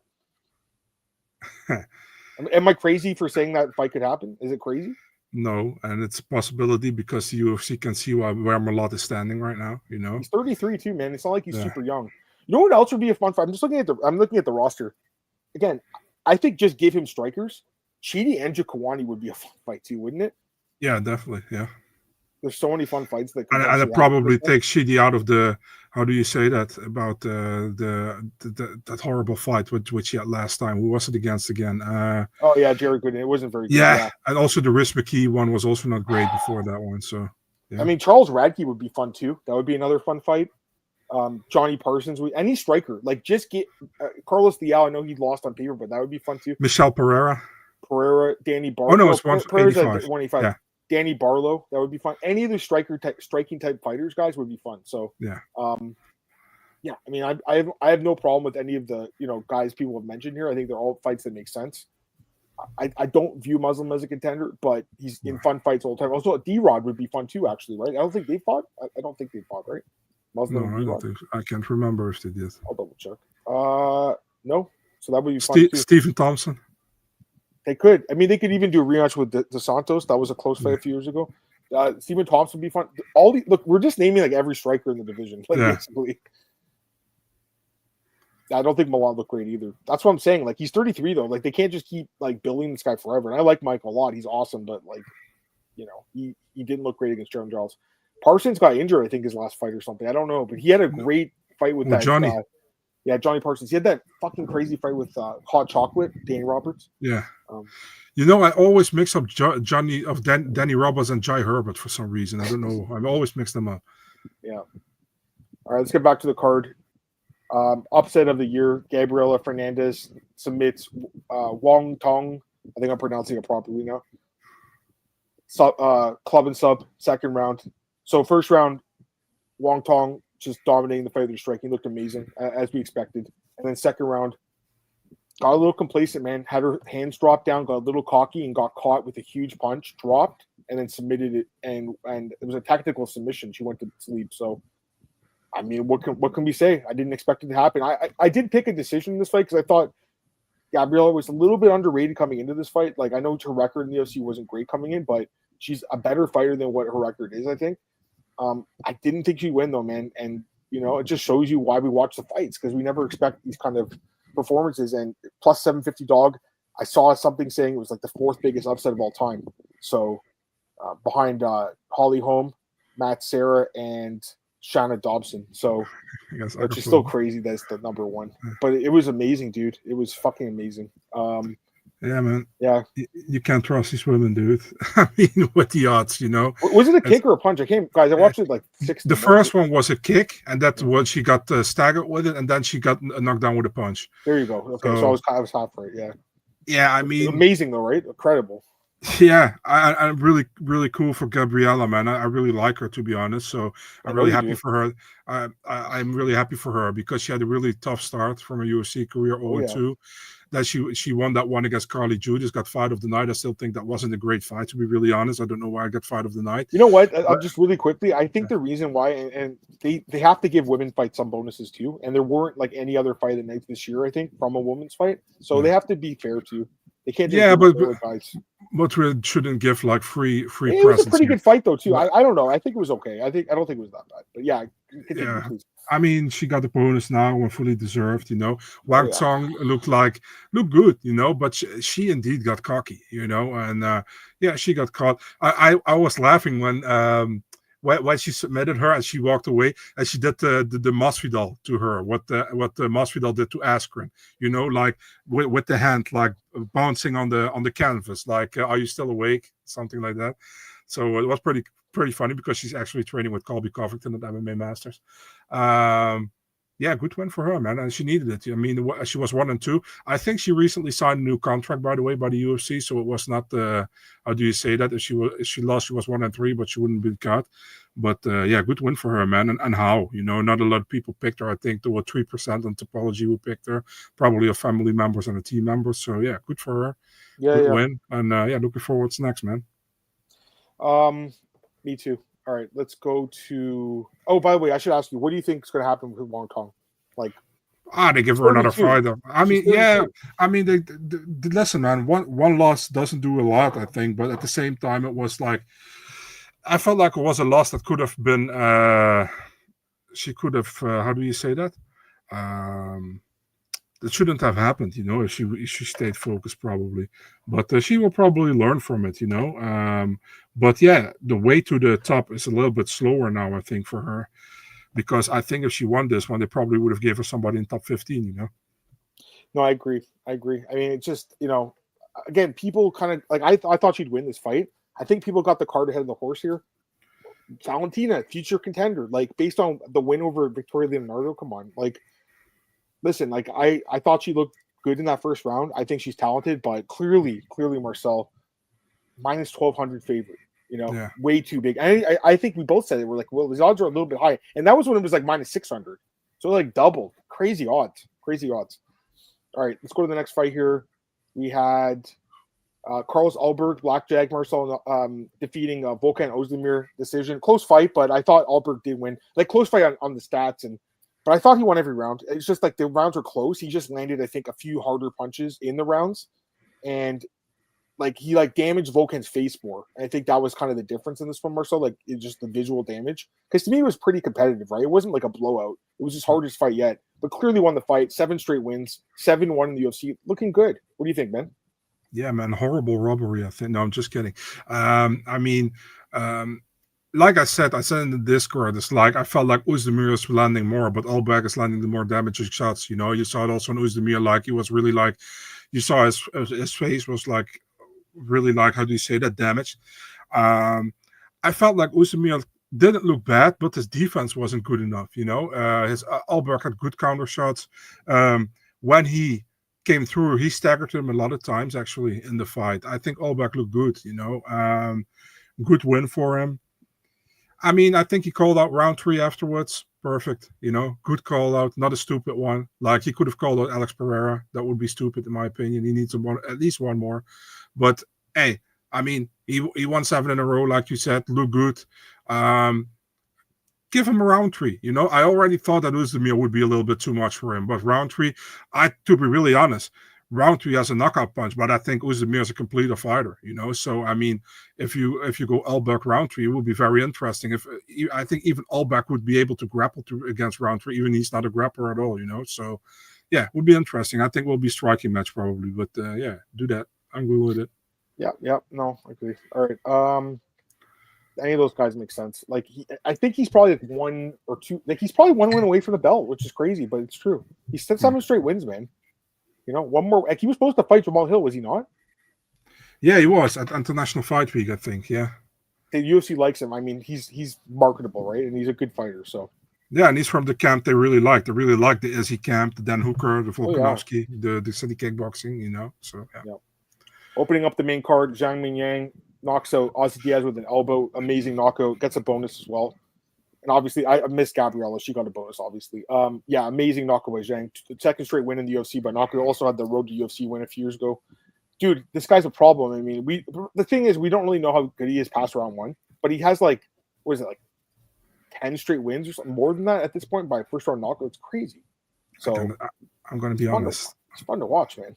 Am I crazy for saying that fight could happen? Is it crazy? No, and it's a possibility because the UFC can see where Malott is standing right now. He's 33 too, man. It's not like he's super young. You know what else would be a fun fight? I'm looking at the roster. Again, I think just give him strikers. Chidi and Jakawani would be a fun fight too, wouldn't it? Yeah, definitely. Yeah. There's so many fun fights that and it probably takes Chidi out of the, how do you say that about that horrible fight which he had last time. Who was it against again? Jared Gooden. It wasn't very good. Yeah, and also the Rhys McKee one was also not great before that one. So yeah. I mean, Charles Radke would be fun too. That would be another fun fight. Johnny Parsons, any striker, like just get Carlos Leal. I know he lost on paper, but that would be fun too. Michel Pereira, Danny Barlow. Oh no, it's 185. Yeah. Danny Barlow, that would be fun. Any of the striking type fighters, guys, would be fun. So yeah. Yeah, I mean, I have no problem with any of the guys people have mentioned here. I think they're all fights that make sense. I don't view Muslim as a contender, but he's in fun fights all the time. Also, D-Rod would be fun too, actually, right? I don't think they fought. I don't think they fought, right? Muslim No, I don't think so. I can't remember if they did. I'll double check. No. So that would be fun too. Stephen Thompson. They could. I mean, they could even do a rematch with Dos Santos. That was a close fight a few years ago. Stephen Thompson would be fun. Look, we're just naming like every striker in the division, basically. I don't think Milan looked great either. That's what I'm saying. Like, he's 33 though. Like, they can't just keep like building this guy forever. And I like Mike a lot. He's awesome, but like, he didn't look great against Jeremy Giles. Parsons got injured, I think, his last fight or something. I don't know, but he had a great fight with that Johnny. Johnny Parsons. He had that fucking crazy fight with Hot Chocolate, Danny Roberts. Yeah. I always mix up Danny Roberts and Jai Herbert for some reason. I don't know. I always mix them up. Yeah. All right, let's get back to the card. Upset of the year, Gabriela Fernandez submits Wong Tong. I think I'm pronouncing it properly now. Club and sub, second round. So first round, Wong Tong just dominating the fight with her striking. Looked amazing, as we expected. And then second round, got a little complacent, man. Had her hands dropped down, got a little cocky, and got caught with a huge punch, dropped, and then submitted it. And it was a technical submission. She went to sleep. So, I mean, what can we say? I didn't expect it to happen. I did pick a decision in this fight because I thought Gabriela was a little bit underrated coming into this fight. Like, I know her record in the UFC wasn't great coming in, but she's a better fighter than what her record is, I think. I didn't think she'd win, though, man. And, it just shows you why we watch the fights, because we never expect these kind of performances. And plus 750 dog, I saw something saying it was like the fourth biggest upset of all time. So behind Holly Holm, Matt Serra, and Shanna Dobson. So which is still crazy that's the number one. But it was amazing, dude. It was fucking amazing. Yeah, man. Yeah. You can't trust these women, dude. I mean, with the odds, Was it a kick or a punch? I watched it like 6. The first one was a kick, and that's when she got staggered with it, and then she got knocked down with a punch. There you go. Okay, so I was half right, yeah. Yeah, I mean... Amazing, though, right? Incredible. Yeah, I'm really, really cool for Gabriela, man. I really like her, to be honest. So I'm really happy for her. I'm really happy for her because she had a really tough start from her UFC career, 0-2. That she won that one against Carly Judas, got fight of the night. I still think that wasn't a great fight, to be really honest. I don't know why I got fight of the night. You know what? Just really quickly, I think the reason why, and they have to give women fights some bonuses too, and there weren't like any other fight at night this year, I think, from a women's fight. So they have to be fair too. They can't. But we shouldn't give like free. It was a pretty good fight though too. I don't know. I think it was okay. I don't think it was that bad. But yeah. I mean, she got the bonus now and fully deserved. Wang Song looked good. But she indeed got cocky. And she got caught. I was laughing when she submitted her and she walked away and she did the Masvidal to her, what the Masvidal did to Askren, like with the hand, like bouncing on the canvas, like, are you still awake? Something like that. So it was pretty funny because she's actually training with Colby Covington at MMA Masters. Good win for her, man. And she needed it. I mean, she was 1-2. I think she recently signed a new contract, by the way, by the UFC. So it was not how do you say that? If she lost, she was 1-3, but she wouldn't be cut. But good win for her, man. And how? Not a lot of people picked her. I think there were 3% on Topology who picked her, probably her family members and her team members. So good for her. Good win. And looking forward to next, man. Me too. All right, let's go to. Oh, by the way, I should ask you, what do you think is going to happen with Wong Tong? Like, they give her another fight. I mean, they listen, man. One loss doesn't do a lot, I think, but at the same time, it was like I felt like it was a loss that could have been. She could have. How do you say that? That shouldn't have happened, if she stayed focused, probably. But she will probably learn from it, But the way to the top is a little bit slower now, I think, for her. Because I think if she won this one, they probably would have gave her somebody in top 15, No, I agree. I mean, it's just, again, people kind of, like, I thought she'd win this fight. I think people got the cart ahead of the horse here. Valentina, future contender, like, based on the win over Victoria Leonardo, come on. Like, listen, like, I thought she looked good in that first round. I think she's talented, but clearly Marcel, minus 1,200 favorite. Way too big. I think we both said it. We're like, well, these odds are a little bit high. And that was when it was like minus 600. So like doubled. Crazy odds. Crazy odds. All right, let's go to the next fight here. We had Carlos Alberg, Black Jag Marcel defeating Volkan Ozdemir decision. Close fight, but I thought Alberg did win. Like close fight on the stats, but I thought he won every round. It's just like the rounds were close. He just landed, I think, a few harder punches in the rounds, and like he damaged Volkan's face more. And I think that was kind of the difference in this one, Marcel. Like it's just the visual damage. Because to me, it was pretty competitive, right? It wasn't like a blowout. It was his hardest fight yet, but clearly won the fight. 7 straight wins, 7-1 in the UFC. Looking good. What do you think, man? Yeah, man, horrible robbery, I think. No, I'm just kidding. Like I said in the Discord, it's like I felt like Ozdemir is landing more, but Alberg is landing the more damaging shots. You know, you saw it also on Ozdemir, like he was really like, you saw his face was like really like, how do you say that, damaged. I felt like Ozdemir didn't look bad, but his defense wasn't good enough. You know, his Alberg had good counter shots. When he came through, he staggered him a lot of times actually in the fight. I think Alberg looked good. You know, good win for him. I mean, I think he called out round 3 afterwards. Perfect. You know, good call out, not a stupid one. Like he could have called out Alex Pereira. That would be stupid in my opinion. He needs at least one more. But hey, I mean, he won 7 in a row, like you said, look good. Give him a round 3. You know, I already thought that Ozdemir would be a little bit too much for him, but round 3, to be really honest, round 3 has a knockout punch, but I think Ozdemir is a completer fighter. You know, so I mean, if you go Alberg round 3, it would be very interesting. I think even Alberg would be able to grapple against round 3, even he's not a grappler at all. You know, so yeah, it would be interesting. I think it will be a striking match probably, but yeah, do that. I'm good with it. Yeah, no, I agree. All right, any of those guys make sense. Like I think he's probably like 1 or 2. Like he's probably 1 win away from the belt, which is crazy, but it's true. He's 7 straight wins, man. You know, one more. Like he was supposed to fight Jamal Hill, was he not? Yeah, he was at International Fight Week, I think. Yeah. The UFC likes him. I mean, he's marketable, right? And he's a good fighter. So. Yeah, and he's from the camp they really like. They really like the Izzy camp, the Dan Hooker, the Volkanovski, the City Kickboxing. You know, so yeah. Opening up the main card, Zhang Mingyang knocks out Ozzy Diaz with an elbow. Amazing knockout. Gets a bonus as well. And obviously, I missed Gabriella. She got a bonus, obviously. Yeah, amazing knockout by Zhang. Second straight win in the UFC by knockout. Also had the road to UFC win a few years ago. Dude, this guy's a problem. I mean, the thing is, we don't really know how good he is past round 1, but he has like, what is it, like 10 straight wins or something more than that at this point by first round knockout. It's crazy. So I'm going to be honest. It's fun to watch, man.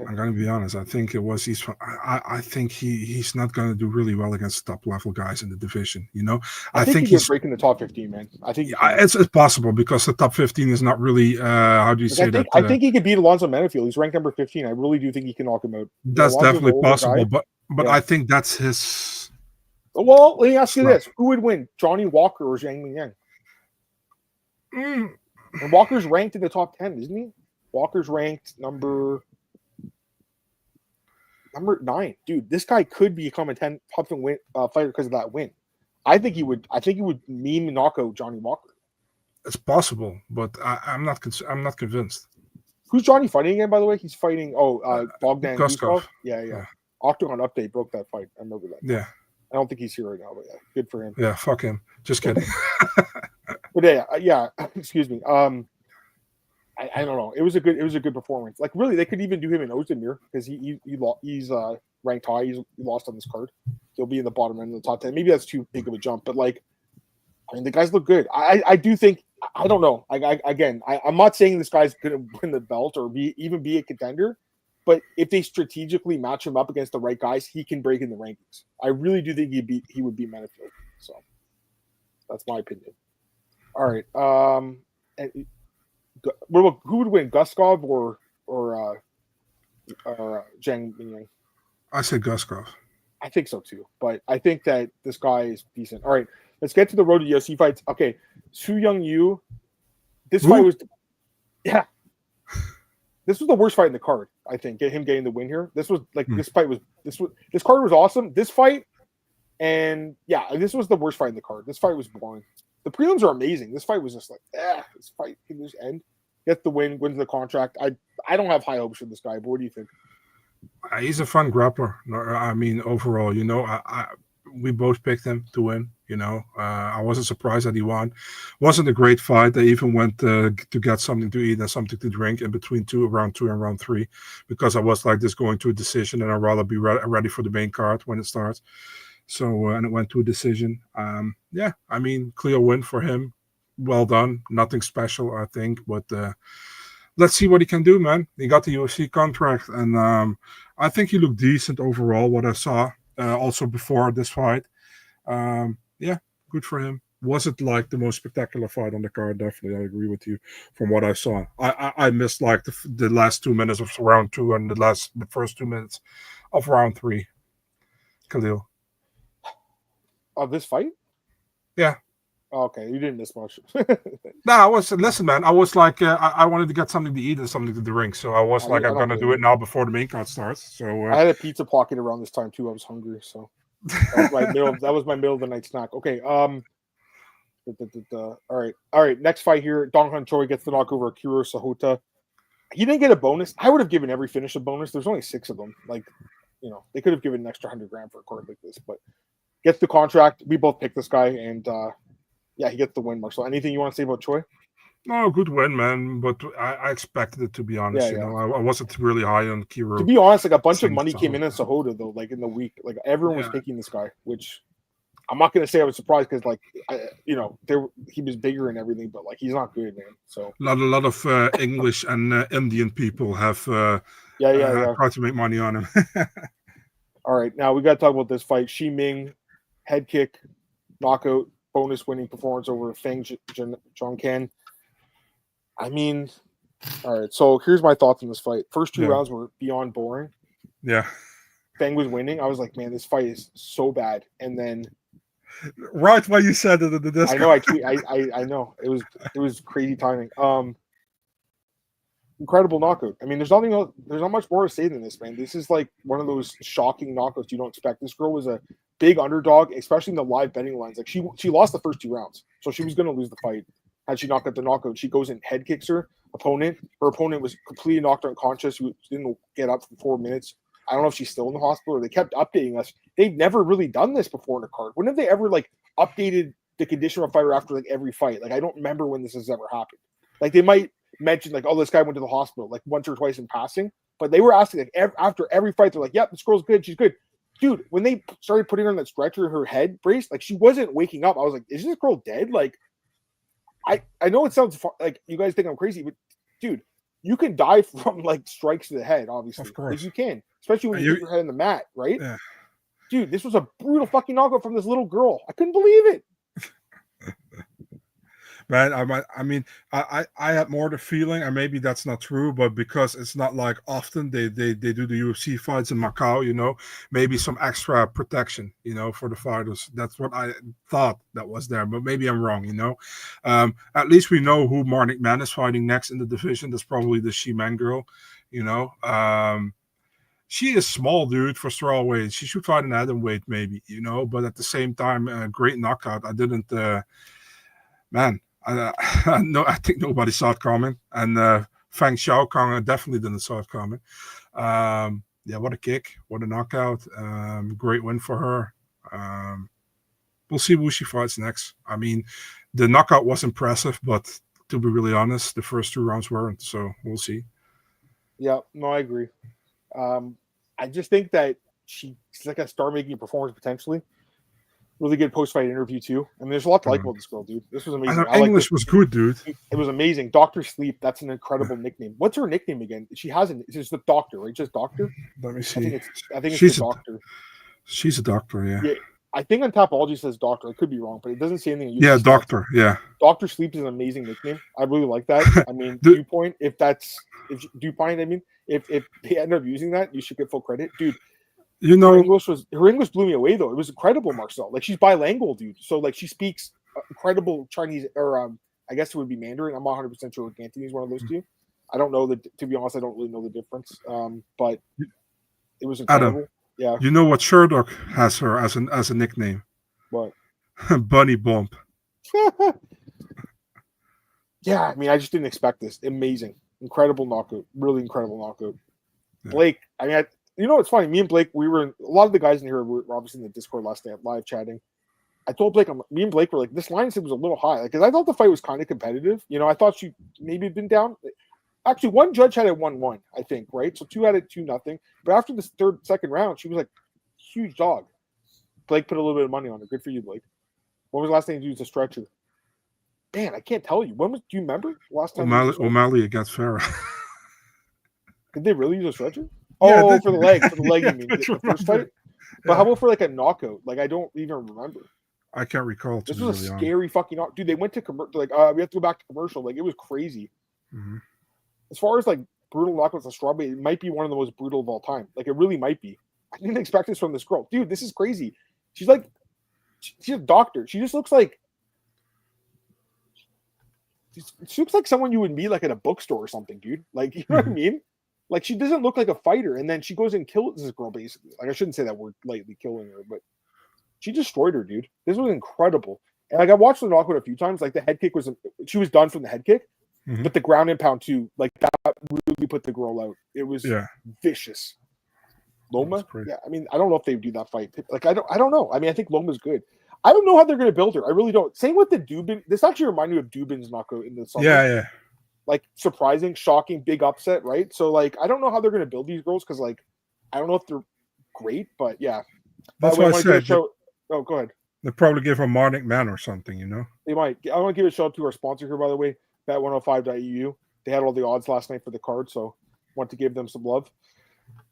I'm going to be honest. I think I think he's not going to do really well against top level guys in the division. You know, I think he's breaking the top 15, man. I think it's possible because the top 15 is not really. How do you say that? I think he could beat Alonzo Menefield. He's ranked number 15. I really do think he can knock him out. That's definitely possible, but yeah. I think that's his. Well, let me ask you this: who would win, Johnny Walker or Zhang Mingyang? And Walker's ranked in the top 10, isn't he? Walker's ranked number 9. Dude, this guy could become a top 10 win fighter because of that win. I think he would meme knockout Johnny Walker. It's possible, but I'm not convinced. Who's Johnny fighting again, by the way? He's fighting Bogdan Guskov. Yeah. Octagon Update broke that fight. I remember that. Yeah. I don't think he's here right now, but yeah, good for him. Yeah, fuck him. Just kidding. But yeah, excuse me. I don't know. It was a good performance. Like really, they could even do him in Ozdemir because he's ranked high. He lost on this card. He'll be in the bottom end of the top 10. Maybe that's too big of a jump, but like, I mean, the guys look good. I do think. I don't know. I'm not saying this guy's going to win the belt or even be a contender, but if they strategically match him up against the right guys, he can break in the rankings. I really do think he would beat Menefield. So that's my opinion. All right. Who would win, Guskov or Zhang Mingyang? I said Guskov. I think so too, but I think that this guy is decent. All right, let's get to the road to UFC fights. Okay, Su Young Yu. This fight was, yeah. This was the worst fight in the card. I think him getting the win here. This was like this card was awesome. This fight, and yeah, this was the worst fight in the card. This fight was boring. The prelims are amazing. This fight was just like, this fight can just end. Gets the win, wins the contract. I don't have high hopes for this guy, but what do you think? He's a fun grappler. I mean, overall, you know, we both picked him to win. You know, I wasn't surprised that he won. Wasn't a great fight. They even went to get something to eat and something to drink in between round 2 and round 3, because I was like this going to a decision, and I'd rather be ready for the main card when it starts. So and it went to a decision. Yeah, I mean, clear win for him. Well done. Nothing special, I think, but let's see what he can do, man. He got the UFC contract, and I think he looked decent overall. What I saw also before this fight. Yeah, good for him. Was it like the most spectacular fight on the card? Definitely, I agree with you. From what I saw, I missed like the last 2 minutes of round 2 and the first 2 minutes of round 3. Khalil. Of this fight? Yeah. Okay, you didn't miss much. No, listen, man. I was like, I wanted to get something to eat and something to drink, so I was like, I'm gonna do it now before the main card starts. So I had a pizza pocket around this time too. I was hungry, so that was my middle of the night snack. Okay, all right. Next fight here, Dong Hun Choi gets the knock over Akira Sahota. He didn't get a bonus. I would have given every finish a bonus. There's only 6 of them. Like, you know, they could have given an extra $100,000 for a card like this, but gets the contract. We both picked this guy, and yeah, he gets the win, Marcel. Anything you want to say about Choi? No, good win, man. But I expected it, to be honest. Yeah. You know, I wasn't really high on Kiro. To be honest, like a bunch of money came in on Sahota though. Like in the week, like everyone was picking this guy, which I'm not gonna say I was surprised because, like, he was bigger and everything, but like he's not good, man. So a lot of English and Indian people have tried to make money on him. All right, now we got to talk about this fight. Shi Ming, head kick, knockout, bonus winning performance over Feng Zhongcan. I mean, all right, so here's my thoughts on this fight. First 2 rounds were beyond boring. Yeah. Feng was winning. I was like, man, this fight is so bad. And then right when you said it in the Discord. I know. It was crazy timing. Incredible knockout. I mean, there's not much more to say than this, man. This is like one of those shocking knockouts you don't expect. This girl was a big underdog, especially in the live betting lines. Like she lost the first 2 rounds, so she was going to lose the fight had she not got the knockout. She goes and head kicks her opponent. Her opponent was completely knocked unconscious. She didn't get up for 4 minutes. I don't know if she's still in the hospital or they kept updating us. They've never really done this before in a card. When have they ever like updated the condition of a fighter after like every fight? Like I don't remember when this has ever happened. Like they might mention like, oh, this guy went to the hospital like once or twice in passing, but they were asking like after every fight, they're like, yep, this girl's good, she's good. Dude, when they started putting her on that stretcher, her head brace, like she wasn't waking up. I was like, is this girl dead? Like, I know it sounds like you guys think I'm crazy, but dude, you can die from like strikes to the head, obviously. Of course. Like, you can, especially when you hit your head in the mat, right? Yeah. Dude, this was a brutal fucking knockout from this little girl. I couldn't believe it. Man, I had more the feeling, and maybe that's not true, but because it's not like often they do the UFC fights in Macau, you know, maybe some extra protection, you know, for the fighters. That's what I thought that was there, but maybe I'm wrong, you know. At least we know who Marnik Man is fighting next in the division. That's probably the Xiaonan girl, you know. She is small, dude, for strawweight. She should fight an atomweight, maybe, you know, but at the same time, great knockout. I didn't, man. I think nobody saw it coming, and Feng Xiaokang definitely didn't saw it coming. Yeah, what a kick, what a knockout, great win for her. We'll see who she fights next. I mean, the knockout was impressive, but to be really honest, the first 2 rounds weren't. So we'll see. Yeah, no, I agree. I just think that she's like a star-making performance potentially. Really good post-fight interview too. I mean, there's a lot to like about this girl, dude. This was amazing. English was good, dude. It was amazing. Dr. Sleep. That's an incredible nickname. What's her nickname again? She hasn't. It's just the doctor, right? Just doctor. Let me see. I think it's the doctor. She's a doctor, yeah. I think on Tapology says doctor. I could be wrong, but it doesn't say anything. Yeah, doctor. Yeah. Dr. Sleep is an amazing nickname. I really like that. I mean, Viewpoint. If they end up using that, you should get full credit, dude. You know, her English blew me away though. It was incredible, Marcel. Like she's bilingual, dude. So like she speaks incredible Chinese, or I guess it would be Mandarin. I'm not 100% sure if Cantonese is one of those two. I don't know to be honest, I don't really know the difference. But it was incredible. Adam, yeah. You know what Sherlock has her as a nickname? What? Bunny Bump. Yeah, I mean, I just didn't expect this. Amazing, incredible knockout. Really incredible knockout. Yeah. Blake, I mean, you know, it's funny. Me and Blake, a lot of the guys in here were obviously in the Discord last night, live chatting. I told Blake, me and Blake were like, this line was a little high. Like, because I thought the fight was kind of competitive. You know, I thought she maybe had been down. Actually, one judge had it 1-1, I think, right? So 2 had it 2-0. But after the second round, she was like, huge dog. Blake put a little bit of money on her. Good for you, Blake. When was the last time you used a stretcher? Man, I can't tell you. Do you remember last time? O'Malley against Farah. Did they really use a stretcher? Yeah, oh, for the leg. For the leg, yeah, you mean. The first fight? But how about for like a knockout? Like, I don't even remember. I can't recall. This was a scary fucking knockout. Dude, they went to commercial. Like, we have to go back to commercial. Like, it was crazy. Mm-hmm. As far as like brutal knockouts of Strawberry, it might be one of the most brutal of all time. Like, it really might be. I didn't expect this from this girl. Dude, this is crazy. She's like, she's a doctor. She just looks like, she looks like someone you would meet like at a bookstore or something, dude. Like, you know what I mean? Like, she doesn't look like a fighter, and then she goes and kills this girl, basically. Like, I shouldn't say that word lightly, killing her, but she destroyed her, dude. This was incredible. And like, I watched the knockout a few times. Like, the head kick she was done from the head kick, but the ground and pound too, like, that really put the girl out. It was vicious. Loma? Yeah, I mean, I don't know if they do that fight. Like, I don't know. I mean, I think Loma's good. I don't know how they're going to build her. I really don't. Same with the Dubin. This actually reminded me of Dubin's knockout in the summer. Yeah. Like, surprising, shocking, big upset, right? So, like, I don't know how they're going to build these girls because, like, I don't know if they're great, but yeah. That's what I said. Oh, go ahead. They'll probably give her Marnik Man or something, you know? They might. I want to give a shout out to our sponsor here, by the way, bet105.eu. They had all the odds last night for the card, so want to give them some love.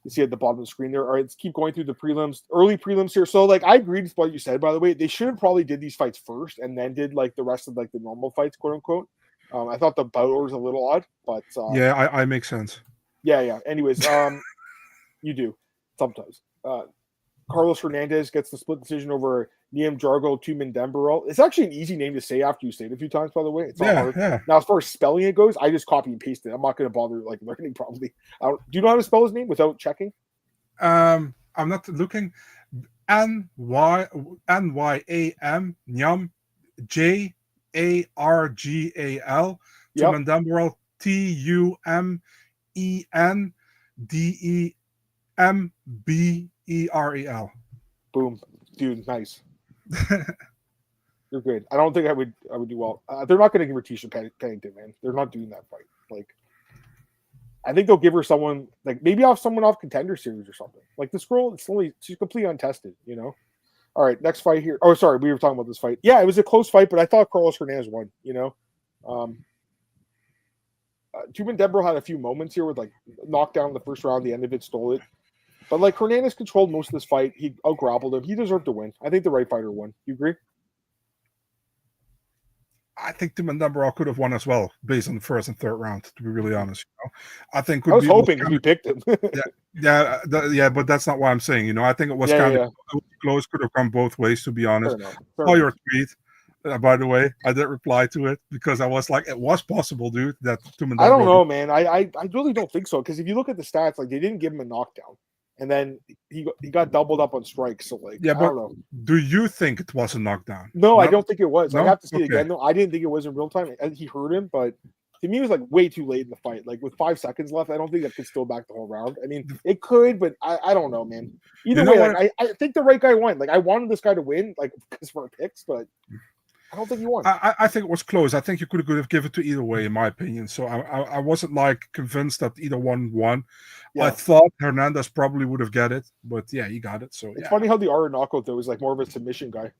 You see at the bottom of the screen there. All right, let's keep going through the prelims, early prelims here. So, like, I agreed with what you said, by the way. They should have probably did these fights first and then did, like, the rest of, like, the normal fights, quote unquote. I thought the bout order was a little odd, but I make sense. Yeah. Anyways, you do sometimes. Carlos Hernandez gets the split decision over Niem Jargo Tumen Dembarel. It's actually an easy name to say after you say it a few times, by the way. It's not hard. Yeah. Now, as far as spelling it goes, I just copy and paste it. I'm not going to bother like learning probably. Do you know how to spell his name without checking? I'm not looking. N-Y-A-M Nyam Jargal Tumen Dembarel Tumendenberel. Boom, dude, nice. You're good. I don't think I would do well. They're not going to give her Tisha Pennington, man. They're not doing that fight. Like, I think they'll give her someone like maybe someone off Contender Series or something. Like, this girl, she's completely untested, you know. All right, next fight here. Oh, sorry, we were talking about this fight. Yeah, it was a close fight, but I thought Carlos Hernandez won. You know, Tumen Dembarel had a few moments here with like knockdown in the first round. The end of it stole it. But, like, Hernandez controlled most of this fight. He out-grappled him. He deserved to win. I think the right fighter won. You agree? I think Tumen Dembarel could have won as well, based on the first and third round, to be really honest. You know? I think I was hoping because we picked him. yeah, but that's not what I'm saying. You know, I think it was kind of close. Could have gone both ways, to be honest. Saw your tweet. By the way, I didn't reply to it because I was like, it was possible, dude. That Tumen Dembarel. I don't know, man. I really don't think so because if you look at the stats, like, they didn't give him a knockdown. And then he got doubled up on strikes. So, like, I don't know. Do you think it was a knockdown? No, I don't think it was. No? I have to see it again. No, I didn't think it was in real time. He hurt him, but to me, it was like way too late in the fight. Like, with 5 seconds left, I don't think that could still back the whole round. I mean, it could, but I don't know, man. Either way, like, I think the right guy won. Like, I wanted this guy to win, like, because of our picks, but I don't think he won. I think it was close. I think you could have given it to either way, in my opinion. So I wasn't like convinced that either one won. Yeah. I thought Hernandez probably would have got it, but yeah, he got it. So it's funny how the Ara knockout though was like more of a submission guy.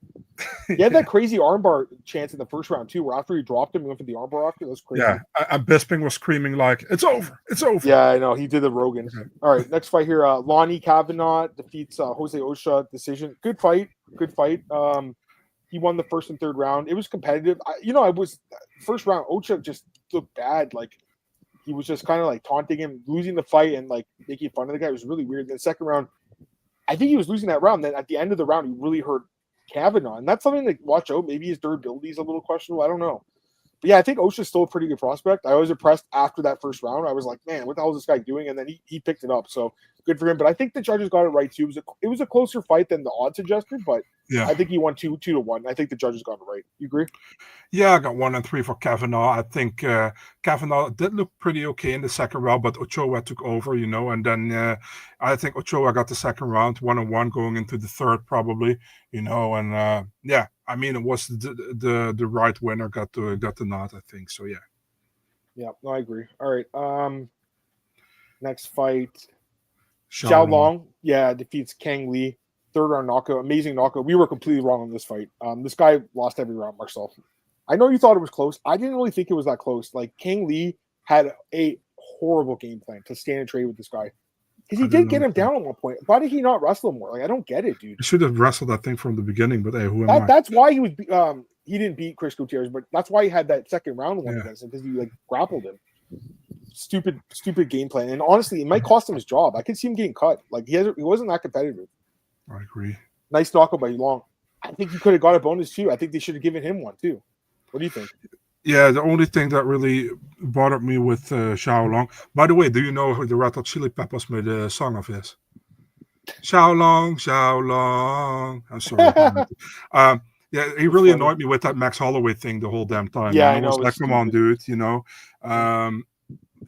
He had that crazy armbar chance in the first round too, where after he dropped him, he went for the armbar after. That was crazy. Yeah, and Bisping was screaming like, "It's over! It's over!" Yeah, I know. He did the Rogan. Okay. All right, next fight here. Lonnie Kavanaugh defeats Jose Osha decision. Good fight. He won the first and third round. It was competitive. First round, Ocha just looked bad. Like, he was just kind of like taunting him, losing the fight and like making fun of the guy. It was really weird. Then the second round, I think he was losing that round. Then at the end of the round, he really hurt Kavanaugh. And that's something to watch out. Maybe his durability is a little questionable. I don't know. But yeah, I think Osha's still a pretty good prospect. I was impressed after that first round. I was like, man, what the hell is this guy doing? And then he picked it up. So good for him. But I think the judges got it right too. It was a closer fight than the odds suggested, but yeah, I think he won 2-1. I think the judges got it right. You agree? Yeah, I got 1 and 3 for Kavanaugh. I think Kavanaugh did look pretty okay in the second round, but Ochoa took over, you know, and then I think Ochoa got the second round, 1-1 going into the third probably, you know, and yeah, I mean, it was the right winner got the nod, I think. So yeah. Yeah, no, I agree. All right. Next fight. Xiaonan. Xiaonan, defeats Kang Lee. 3rd round knockout. Amazing knockout. We were completely wrong on this fight. This guy lost every round, Marcel. I know you thought it was close. I didn't really think it was that close. Like, Kang Lee had a horrible game plan to stand and trade with this guy. Because he did get him down at one point. Why did he not wrestle him more? Like, I don't get it, dude. He should have wrestled that thing from the beginning, but hey, who am I? That's why he was he didn't beat Chris Gutierrez, but that's why he had that second round one against him, because he like grappled him. Stupid game plan. And honestly, it might cost him his job. I could see him getting cut. Like, he wasn't that competitive. I agree. Nice knockout by Long. I think he could have got a bonus too. I think they should have given him one too. What do you think? Yeah, the only thing that really bothered me with Xiaolong. By the way, do you know the Red Hot Chili Peppers made a song of his? Xiaolong, Xiaolong. I'm sorry. Yeah, he really annoyed me with that Max Holloway thing the whole damn time. Yeah, I know. Was like, come on, dude. You know,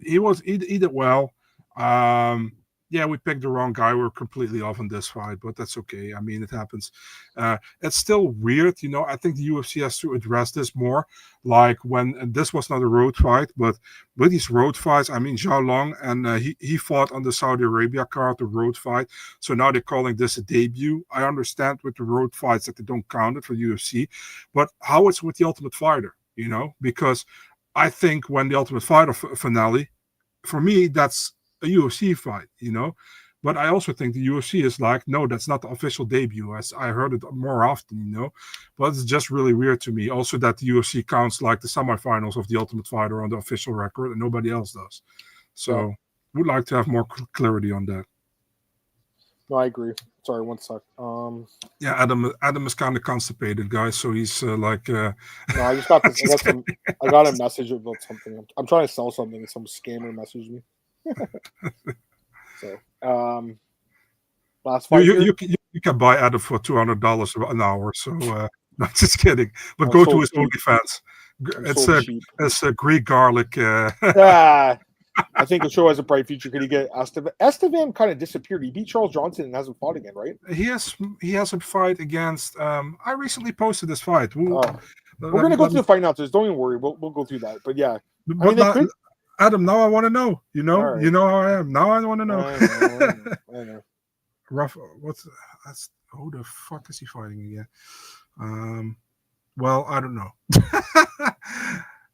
he did well. Yeah, we picked the wrong guy. We're completely off on this fight, but that's okay. I mean, it happens. It's still weird, you know. I think the UFC has to address this more. Like when this was not a road fight, but with these road fights, I mean, Zhao Long, and he fought on the Saudi Arabia card, the road fight. So now they're calling this a debut. I understand with the road fights that they don't count it for UFC, but how it's with the Ultimate Fighter, you know? Because I think when the Ultimate Fighter finale, for me, that's a UFC fight, you know, but I also think the UFC is like, no, that's not the official debut. As I heard it more often, you know, but it's just really weird to me. Also, that the UFC counts like the semifinals of the Ultimate Fighter on the official record, and nobody else does. So, would like to have more clarity on that. No, I agree. Sorry, one sec. Yeah, Adam is kind of constipated, guys. So he's like. No, I just got this. I got a message about something. I'm trying to sell something, and some scammer messaged me. So, last fight. You can buy Adam for $200 an hour. So, no, just kidding. But go to his OnlyFans. It's a Greek garlic. I think the show has a bright future. Could he get Estevan? Estevan kind of disappeared. He beat Charles Johnson and hasn't fought again, right? He has a fight against. I recently posted this fight. We're gonna go through the fight announcers. Don't even worry. We'll go through that. But yeah, Adam, now I want to know. You know, right. You know how I am. Now I want to know. I know. Rough. That's who the fuck is he fighting again? Well, I don't know.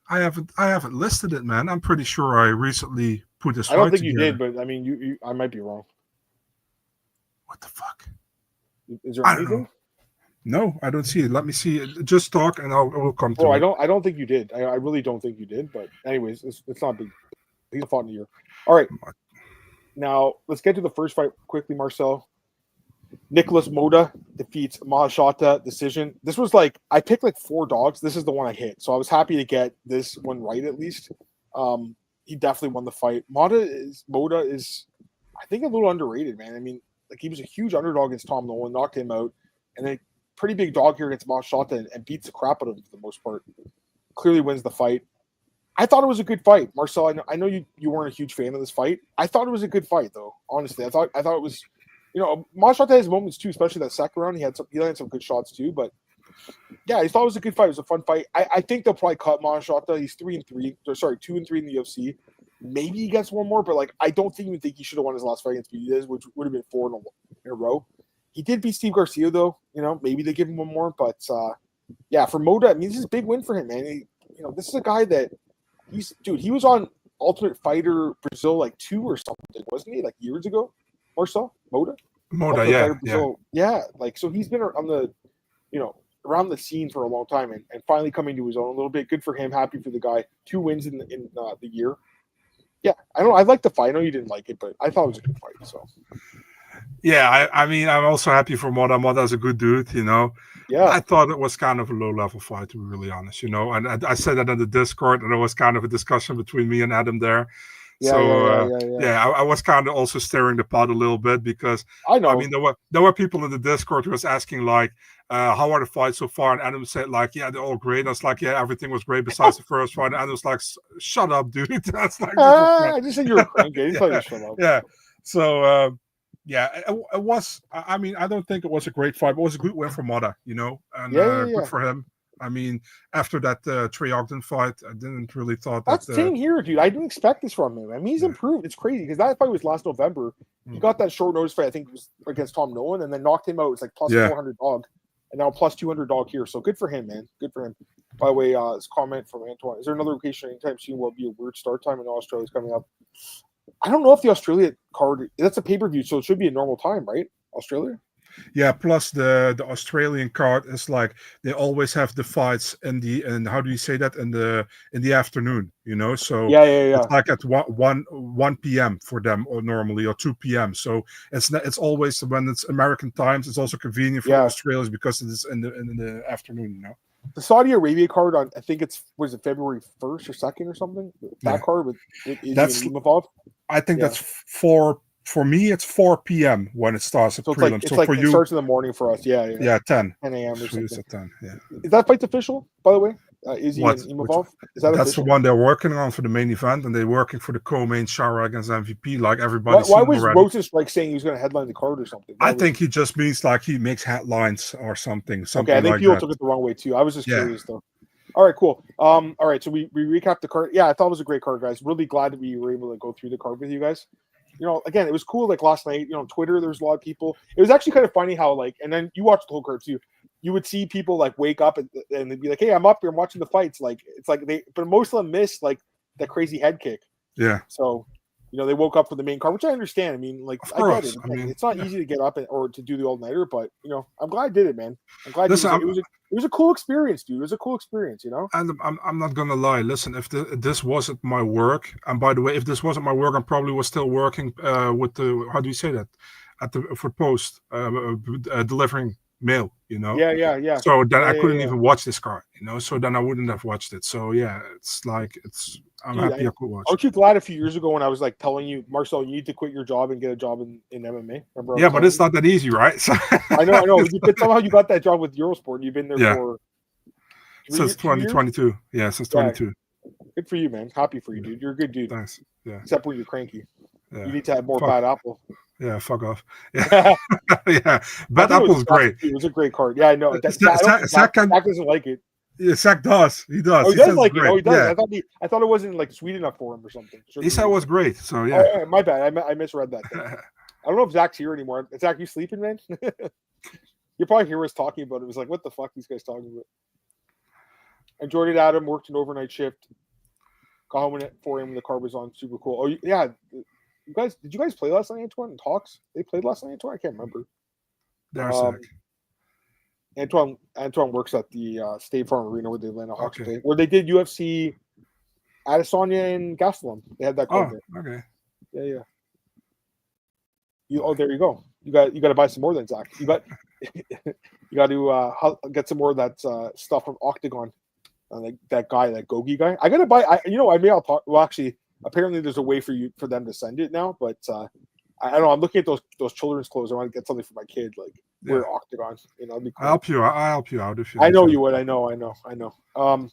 I haven't listed it, man. I'm pretty sure I recently put this. I don't think together. You did, but I mean, I might be wrong. What the fuck? Is there anything? No, I don't see it. Let me see it. Just talk, and we'll come to it. I don't think you did. I really don't think you did. But anyways, it's not big. He's fought in a year. All right. Now let's get to the first fight quickly, Marcel. Nicholas Moda defeats Mahashata decision. This was like, I picked like 4 dogs. This is the one I hit. So I was happy to get this one right at least. He definitely won the fight. Moda is, I think, a little underrated, man. I mean, like, he was a huge underdog against Tom Nolan, knocked him out, and then pretty big dog here against Mahashata and beats the crap out of him for the most part. Clearly wins the fight. I thought it was a good fight. Marcel, I know you weren't a huge fan of this fight. I thought it was a good fight, though. Honestly, I thought it was. You know, Mahashata has moments too, especially that second round. He landed some good shots too, but yeah, I thought it was a good fight. It was a fun fight. I think they'll probably cut Mahashata. He's 2-3 in the UFC. Maybe he gets one more, but like, I don't even think he should have won his last fight against Benitez, which would have been 4 in a row. He did beat Steve Garcia though. You know, maybe they give him one more, but yeah, for Moda, I mean, this is a big win for him, man. This is a guy that he was on Ultimate Fighter Brazil like 2 or something, wasn't he? Like years ago. Marcel Moda, yeah. Like, so he's been on the, around the scene for a long time, and finally coming to his own a little bit. Good for him. Happy for the guy. 2 wins in the year. Yeah, I like the fight. I know you didn't like it, but I thought it was a good fight. So. Yeah, I mean, I'm also happy for Moda. Moda's a good dude, you know. Yeah. I thought it was kind of a low-level fight, to be really honest, you know. And I said that in the Discord, and there was kind of a discussion between me and Adam there. Yeah, I was kind of also stirring the pot a little bit because I know. I mean, there were people in the Discord who was asking like, how are the fights so far? And Adam said like, yeah, they're all great. And I was like, yeah, everything was great besides the first fight. And Adam was like, shut up, dude. That's like, I just said you were cranky. Shut up. Yeah. So it was. I mean, I don't think it was a great fight, but it was a good win for Mata, you know, and good for him. I mean, after that Trey Ogden fight, I didn't really thought that. That's the same here, dude. I didn't expect this from him. I mean, he's improved. It's crazy because that fight was last November. He got that short notice fight, I think it was against Tom Nolan, and then knocked him out. It's like plus 400 dog, and now plus 200 dog here. So good for him, man. Good for him. By the way, this comment from Antoine: is there another location anytime soon will be a weird start time? I know Australia's coming up. I don't know if the Australia card, that's a pay-per-view, so it should be a normal time, right? Australia? Yeah, plus the Australian card is like they always have the fights and how do you say that in the afternoon, you know? So it's like at 1 p.m. for them or normally or 2 p.m. So it's always when it's American times, it's also convenient for Australians because it's in the afternoon, you know. The Saudi Arabia card on I think it's February 1st or 2nd or something. That card with that's Imavov. I think that's for me, it's 4 p.m. when it starts at prelim. So for you, it starts in the morning for us. Yeah, 10 a.m. or something. At 10, yeah. Is that fight official, by the way? Izzy and Imavov? Is that that's official? the one they're working on for the main event, and they're working for the co-main Shara against MVP, like everybody. Why was Rosas like saying he was going to headline the card or something? I think he just means like he makes headlines or something. Okay, I think people took it the wrong way too. I was just curious though. All right, cool. All right, so we recapped the card. Yeah, I thought it was a great card, guys. Really glad that we were able to go through the card with you guys. You know, again, it was cool. Like last night, you know, on Twitter, there's a lot of people. It was actually kind of funny how, like, and then you watched the whole card too. You would see people like wake up and they'd be like, "Hey, I'm up here. I'm watching the fights." Like, it's like but most of them missed like that crazy head kick. Yeah. So, you know, they woke up for the main card, which I understand. I mean, like, I get it. I mean, it's not easy to get up or to do the all-nighter, but you know, I'm glad I did it, man. I'm glad. It was a cool experience, dude. It was a cool experience, you know. And I'm not gonna lie. Listen, if this wasn't my work, and by the way, if this wasn't my work, I probably was still working with the how do you say that for post delivering mail, you know. Yeah. So then I couldn't even watch this card, you know. So then I wouldn't have watched it. So yeah, it's like I'm happy I could watch. Aren't you glad a few years ago when I was like telling you, Marcel, you need to quit your job and get a job in MMA? Remember? Yeah, but it's not that easy, right? So I know. But somehow you got that job with Eurosport. And you've been there for since 2022. Yeah, since 22. Good for you, man. Happy for you, dude. You're a good dude. Thanks. Yeah. Except when you're cranky. Yeah. You need to have more bad apple. Yeah, fuck off. Yeah, yeah. Bad apple is great. It was a great card. Yeah, I know. Zach doesn't like it. Yeah, Zach does. He does. Oh, he does like it. Oh, he does. Yeah. I thought it wasn't like sweet enough for him or something. He said it was great. So yeah. Oh, my bad. I misread that. I don't know if Zach's here anymore. Zach, you sleeping, man? You probably hear us talking about it. It was like, what the fuck these guys talking about? Enjoyed it, Adam. Worked an overnight shift. Got home at 4 a.m. when the car was on. Super cool. Oh yeah. Did you guys play last night, Antoine? Talks? They played last night, Antoine? I can't remember. They're sick. Antoine works at the State Farm Arena where the Atlanta Hawks play, where they did UFC Adesanya and Gastelum. They had that card there. Okay. Yeah. There you go. You got to buy some more than Zach. You got to get some more of that stuff from Octagon. Like that guy, that Gogi guy. I gotta buy. Actually, apparently there's a way for them to send it now, but I don't know. I'm looking at those children's clothes. I want to get something for my kid, like wear Octagon. You know, cool. I'll help you out if you. I know you would. I know. I'll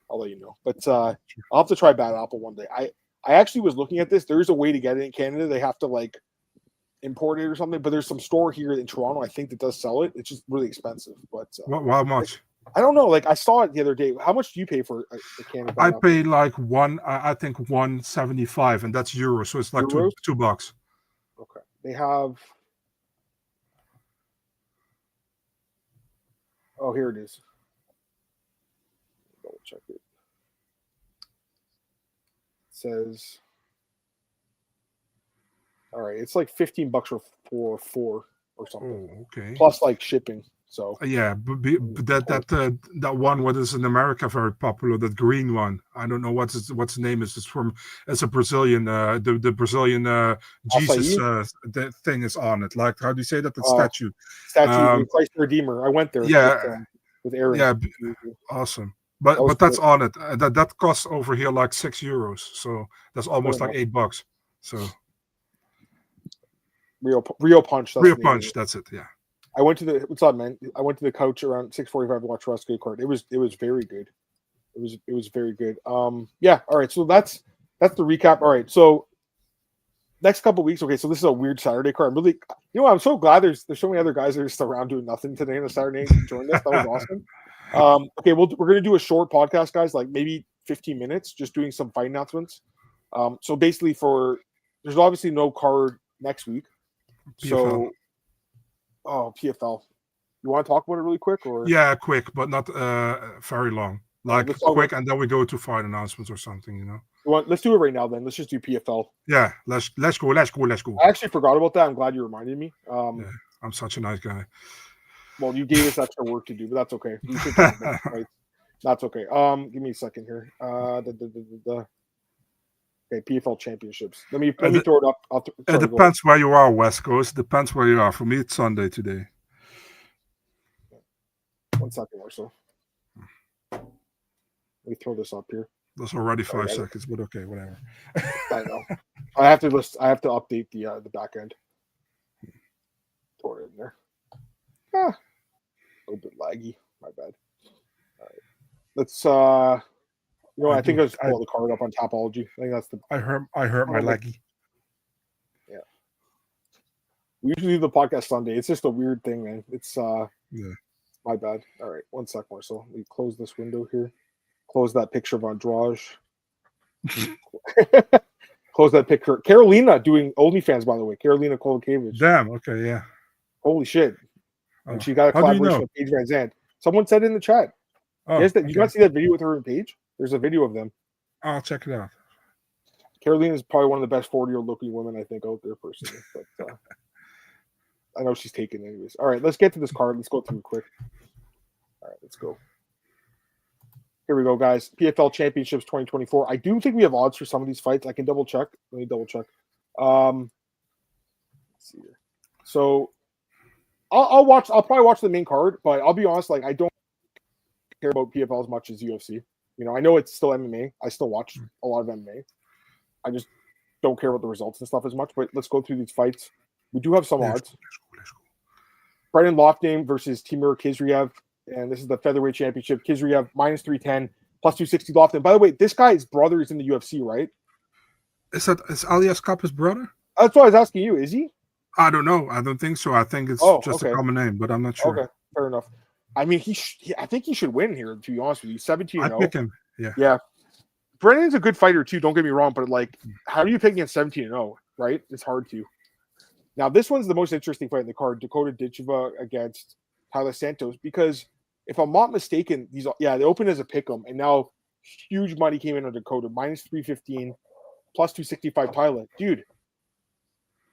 let you know. But I'll have to try Bad Apple one day. I actually was looking at this. There's a way to get it in Canada. They have to like import it or something. But there's some store here in Toronto, I think, that does sell it. It's just really expensive. But how much? I don't know. Like I saw it the other day. How much do you pay for a can of Bad Apple? I pay like I think $1.75, and that's euros. So it's like $2. Okay. They have. Oh, here it is. Double check it. It says. All right, it's like $15 for 4 or something. Oh, okay. Plus like shipping. So yeah, but that one what is in America very popular, that green one. I don't know what's the name is. It's a Brazilian the Brazilian Jesus the thing is on it. Like how do you say that? The statue. Christ the Redeemer. I went there. Yeah, with Aaron. Yeah, awesome. But that's on it. That costs over here like €6. So that's almost like $8. So Real Punch. Real Punch. That's it. Yeah. I went to what's up, man? I went to the couch around 6:45 to watch Rescue Card. It was very good. It was very good. Yeah. All right. So that's the recap. All right. So next couple weeks. Okay, so this is a weird Saturday card. I'm really, I'm so glad there's so many other guys that are just around doing nothing today on a Saturday to join us. That was awesome. Okay, we're gonna do a short podcast, guys, like maybe 15 minutes, just doing some fight announcements. So basically, there's obviously no card next week. PFL. So, PFL. You want to talk about it really quick, or Yeah, quick, but not very long. Like quick, and then we go to fight announcements or something. Let's do it right now. Then let's just do PFL. Yeah, let's go. I actually forgot about that. I'm glad you reminded me. Yeah, I'm such a nice guy. Well, you gave us extra work to do, but that's okay. You should right? That's okay. Give me a second here. Okay, PFL championships. Let me throw it up. It depends where you are, West Coast. Depends where you are. For me, it's Sunday today. 1 second or so. Let me throw this up here. That's already 5 seconds, but okay, whatever. I know. I have to update the back end. Throw it in there. A little bit laggy. My bad. All right. Let's I think I just pull the card up on Tapology. I think that's the. I hurt my leggy. Yeah. We usually do the podcast Sunday. It's just a weird thing, man. It's my bad. All right, 1 sec more. So we close this window here. Close that picture of Andrade. Close that picture. Carolina doing OnlyFans, by the way. Carolina Kolokiewicz. Damn. Okay. Yeah. Holy shit. And she got a collaboration with Paige Van Zandt. Someone said in the chat. Oh, yes, you got to see that video with her and Paige? There's a video of them. I'll check it out. Carolina is probably one of the best 40-year-old looking women I think out there personally. But I know she's taken anyways. All right, let's get to this card. Let's go through it quick. All right, let's go. Here we go, guys. PFL Championships 2024. I do think we have odds for some of these fights. I can double check. Let me double check. Let's see here. So I'll probably watch the main card, but I'll be honest, like I don't care about PFL as much as UFC. I know it's still MMA. I still watch a lot of MMA. I just don't care about the results and stuff as much. But let's go through these fights. We do have some odds. Let's go. Brendan Loughnane versus Timur Khizriev. And this is the featherweight championship. Khizriev minus 310, plus 260 Loughnane. By the way, this guy's brother is in the UFC, right? Is Alias Cup his brother? That's what I was asking you. Is he? I don't know. I don't think so. I think it's just a common name, but I'm not sure. Okay, fair enough. I mean, I think he should win here, to be honest with you. 17-0. I pick him. Yeah. Yeah. Brendan's a good fighter, too. Don't get me wrong. But, like, how do you pick against 17-0, right? It's hard to. Now, this one's the most interesting fight in the card. Dakota Ditcheva against Tyler Santos. Because if I'm not mistaken, they opened as a pick'em. And now huge money came in on Dakota. Minus 315, plus 265 Tyler. Dude,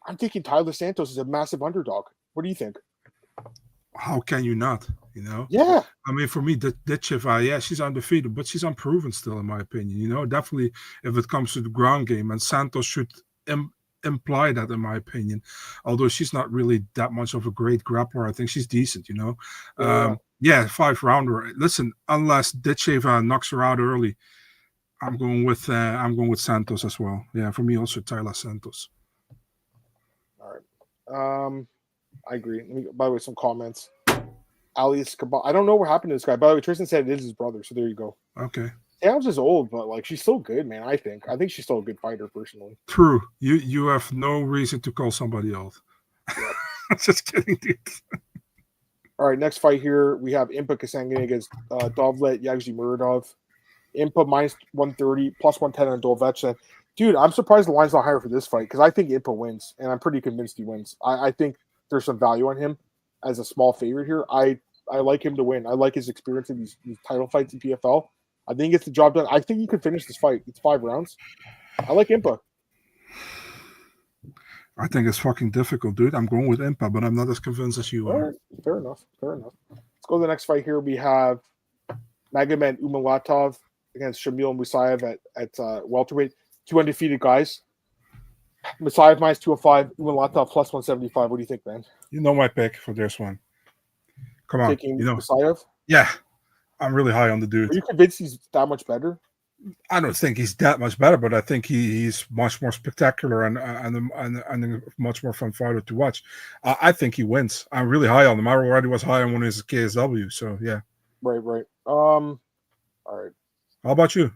I'm thinking Tyler Santos is a massive underdog. What do you think? How can you not? Yeah. I mean, for me, Ditcheva, she's undefeated, but she's unproven still, in my opinion. Definitely if it comes to the ground game, and Santos should imply that, in my opinion. Although she's not really that much of a great grappler, I think she's decent. 5-rounder. Listen, unless Ditcheva knocks her out early, I'm going with Santos as well. Yeah, for me also Tyler Santos. All right. I agree. By the way, some comments. Alias Cabal. I don't know what happened to this guy. By the way, Tristan said it is his brother, so there you go. Okay. Sam's is old, but like she's still good, man. I think she's still a good fighter, personally. True. You have no reason to call somebody else. Yeah. Just kidding, dude. All right, next fight here we have Impa Kasangan against Dovlet Yagzimuradov. Impa minus 130, plus 110 on Dolvecha. Dude, I'm surprised the line's not higher for this fight because I think Impa wins, and I'm pretty convinced he wins. I think there's some value on him as a small favorite here. I like him to win. I like his experience in these title fights in PFL. I think he gets the job done. I think he could finish this fight. It's 5 rounds. I like Impa. I think it's fucking difficult, dude. I'm going with Impa, but I'm not as convinced as you are. Right. Fair enough. Let's go to the next fight here. We have Magomed Umalatov against Shamil Musayev at welterweight. 2 undefeated guys. Musayev minus 205, Umalatov plus 175. What do you think, man? You know my pick for this one. Come on. Taking Musayev? Yeah. I'm really high on the dude. Are you convinced he's that much better? I don't think he's that much better, but I think he's much more spectacular and a much more fun fighter to watch. I think he wins. I'm really high on him. I already was high on one of his KSW, so yeah. Right. All right. How about you?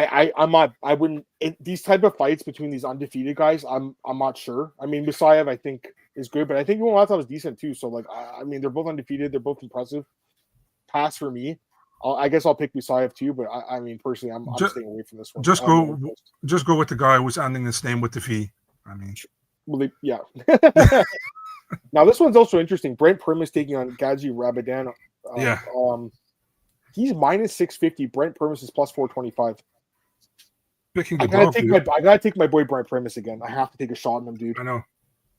I'm not. I wouldn't. These type of fights between these undefeated guys, I'm not sure. I mean, Musayev, I think, is good, but I think Mulatov is decent too. So like, I mean, they're both undefeated. They're both impressive. Pass for me. I guess I'll pick Musayev too, but I mean, personally, I'm staying away from this one. Just go with the guy who's ending his name with the V. I mean, well, yeah. Now this one's also interesting. Brent Primus taking on Gadji Rabadan. He's minus 650. Brent Primus is plus 425. I gotta take my boy Brent Primus again. I have to take a shot on him, dude. I know.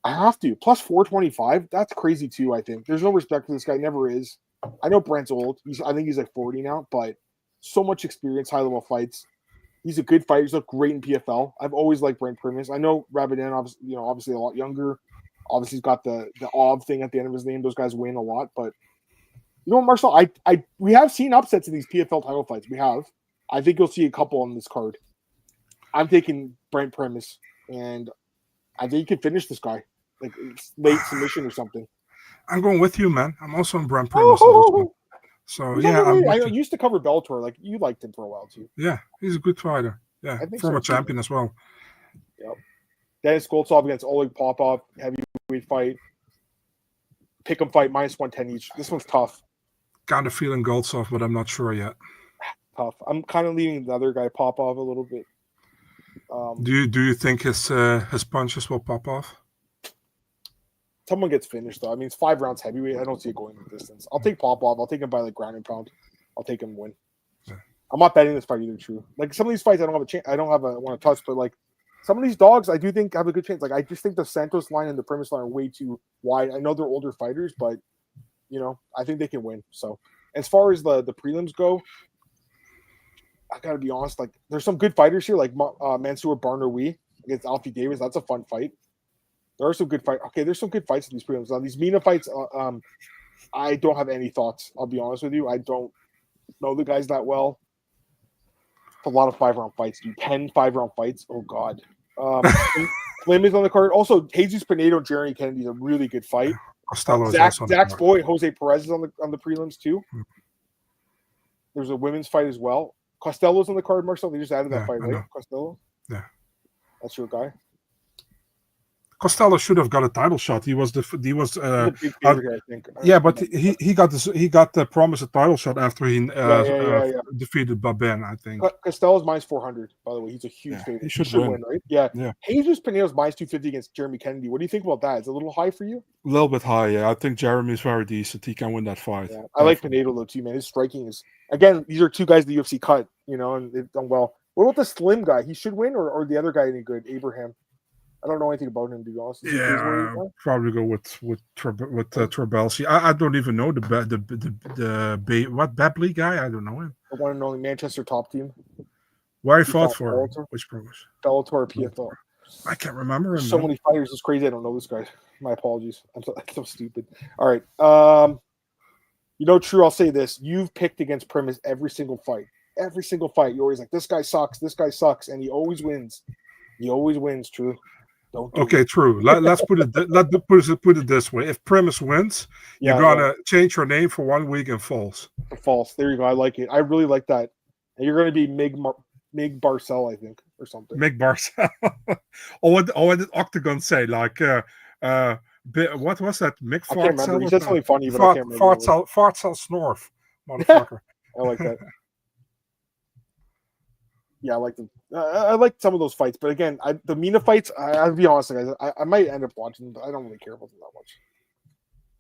I have to. Plus 425. That's crazy too. I think there's no respect for this guy. Never is. I know Brent's old. I think he's like 40 now, but so much experience, high level fights. He's a good fighter. He's looked great in PFL. I've always liked Brent Primus. I know Rabadan, obviously a lot younger. Obviously, he's got the OB thing at the end of his name. Those guys win a lot, but you know what, Marcel? We have seen upsets in these PFL title fights. We have. I think you'll see a couple on this card. I'm taking Brent Primus, and I think he can finish this guy, like late submission or something. I'm going with you, man. I'm also on Brent Primus. So yeah, I used to cover Bellator. Like you liked him for a while too. Yeah, he's a good fighter. Yeah, former champion as well. Yep. Dennis Goltsov against Oleg Popov, heavyweight fight. Pick 'em fight minus 110 each. This one's tough. Got a feeling Goltsov, but I'm not sure yet. Tough. I'm kind of leaving the other guy Popov a little bit. Do you think his punches will pop off? Someone gets finished though. I mean, it's 5 rounds heavyweight. I don't see it going the distance. I'll take Popov. I'll take him by like ground and pound. I'll take him win. Yeah. I'm not betting this fight either. True. Like some of these fights, I don't have a chance. I don't have a want to touch, but like. Some of these dogs, I do think have a good chance. Like I just think the Santos line and the Primus line are way too wide. I know they're older fighters, but I think they can win. So as far as the prelims go, I gotta be honest. Like there's some good fighters here, like Mansour Barnaoui against Alfie Davis. That's a fun fight. There are some good fights. Okay, there's some good fights in these prelims. Now these Mina fights, I don't have any thoughts. I'll be honest with you. I don't know the guys that well. A lot of 5-round fights, dude. 10 5-round fights. Oh God. Slim is on the card. Also, Jesus Pinedo and Jeremy Kennedy is a really good fight. Zach's boy Jose Perez is on the prelims too. There's a women's fight as well. Costello's on the card, Marcel. They just added that fight, right? Costello. Yeah. That's your guy. Costello should have got a title shot. He was I think. Yeah, but he got the promise a title shot after he defeated Babin, I think. Costello's minus 400, by the way. He's a huge favorite. He should win, right? Yeah. Jesus Pinedo's minus 250 against Jeremy Kennedy. What do you think about that? Is it a little high for you? A little bit high, yeah. I think Jeremy's very decent. He can win that fight. Yeah. I like Pinedo though too, man. His striking is these are two guys the UFC cut, and they've done well. What about the Slim guy? He should win, or the other guy any good? Abraham. I don't know anything about him, to be honest. Probably go with Trabelsi. I don't even know the Babley guy. I don't know him. The one and only Manchester top team. Where he fought for which promotion? Bellator PFL. I can't remember him. So many fighters. It's crazy. I don't know this guy. My apologies. I'm so stupid. All right. True. I'll say this. You've picked against Primus every single fight. Every single fight. You're always like, this guy sucks. This guy sucks, and he always wins. He always wins. True. True. Let's put it this way. If Primus wins, you're gonna change your name for 1 week and false. False. There you go. I like it. I really like that. And you're gonna be Mig Barcel, I think, or something. Mig Barcel. What did Octagon say? Like, what was that? Mig Fartsel? I can't remember. He said something funny, but I can't remember. Fartsel Snorf, motherfucker. I like that. Yeah, I like them. I like some of those fights, but again, the Mina fights. I'll be honest, guys. I might end up watching them, but I don't really care about them that much.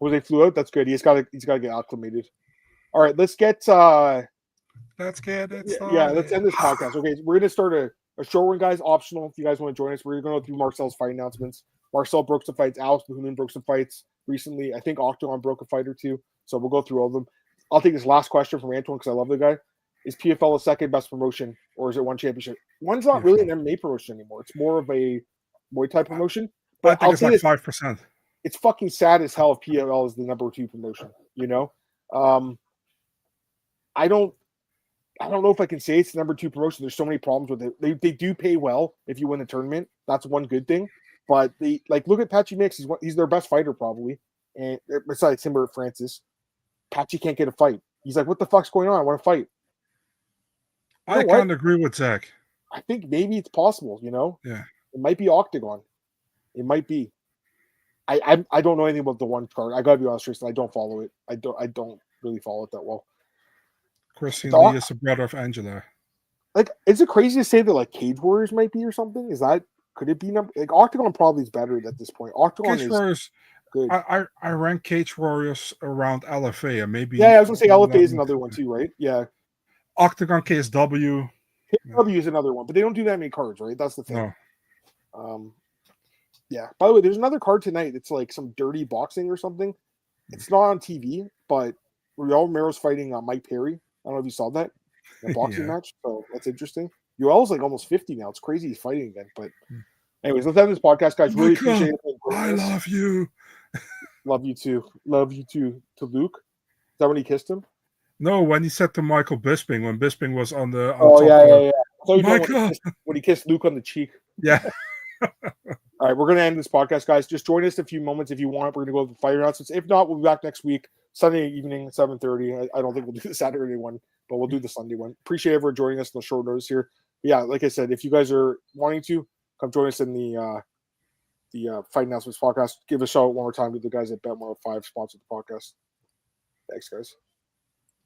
Jose flew out. That's good. He's got to get acclimated. All right, let's get. Let's get it. Let's end this podcast. Okay, we're gonna start a short one, guys. Optional if you guys want to join us. We're gonna go through Marcel's fight announcements. Marcel broke some fights. Alex Bahunin broke some fights recently. I think Octagon broke a fight or two. So we'll go through all of them. I'll take this last question from Antoine because I love the guy. Is PFL the second best promotion, or is it one championship? One's not really an MMA promotion anymore. It's more of a Muay Thai promotion. But I think it's like 5%. It's fucking sad as hell if PFL is the number 2 promotion. I don't know if I can say it's the number 2 promotion. There's so many problems with it. They do pay well if you win the tournament. That's one good thing. But they look at Patchy Mix. He's their best fighter probably, and besides Timber Francis, Patchy can't get a fight. He's like, what the fuck's going on? I want to fight. I kind of agree with Zach. I think maybe it's possible. Yeah. It might be Octagon. It might be. I don't know anything about the one card. I gotta be honest, Tristan. I don't follow it. I don't really follow it that well. Christian Lee is the brother of Angela. Like, is it crazy to say that like Cage Warriors might be or something? Could it be like Octagon probably is better at this point? Octagon Cage Warriors. Good. I rank Cage Warriors around LFA and maybe. Yeah, I was gonna say LFA is another one too, right? Yeah. Octagon KSW. KSW is another one, but they don't do that many cards, right? That's the thing. No. Yeah. By the way, there's another card tonight. It's like some dirty boxing or something. It's not on TV, but Yoel Romero's fighting Mike Perry. I don't know if you saw that. A boxing match. So that's interesting. Yoel's like almost 50 now. It's crazy he's fighting again. But anyways, let's end this podcast, guys. Really appreciate it. I love you. Love you too. Love you too. To Luke. Is that when he kissed him? No, when he said to Michael Bisping, when Bisping was on the. Michael! When he kissed Luke on the cheek. Yeah. All right, we're going to end this podcast, guys. Just join us in a few moments if you want. We're going to go to the fighter announcements. If not, we'll be back next week, Sunday evening, 7:30. I don't think we'll do the Saturday one, but we'll do the Sunday one. Appreciate everyone joining us on the short notice here. But yeah, like I said, if you guys are wanting to, come join us in the Fight Announcements podcast. Give a shout out one more time to the guys at Bet105 sponsored the podcast. Thanks, guys.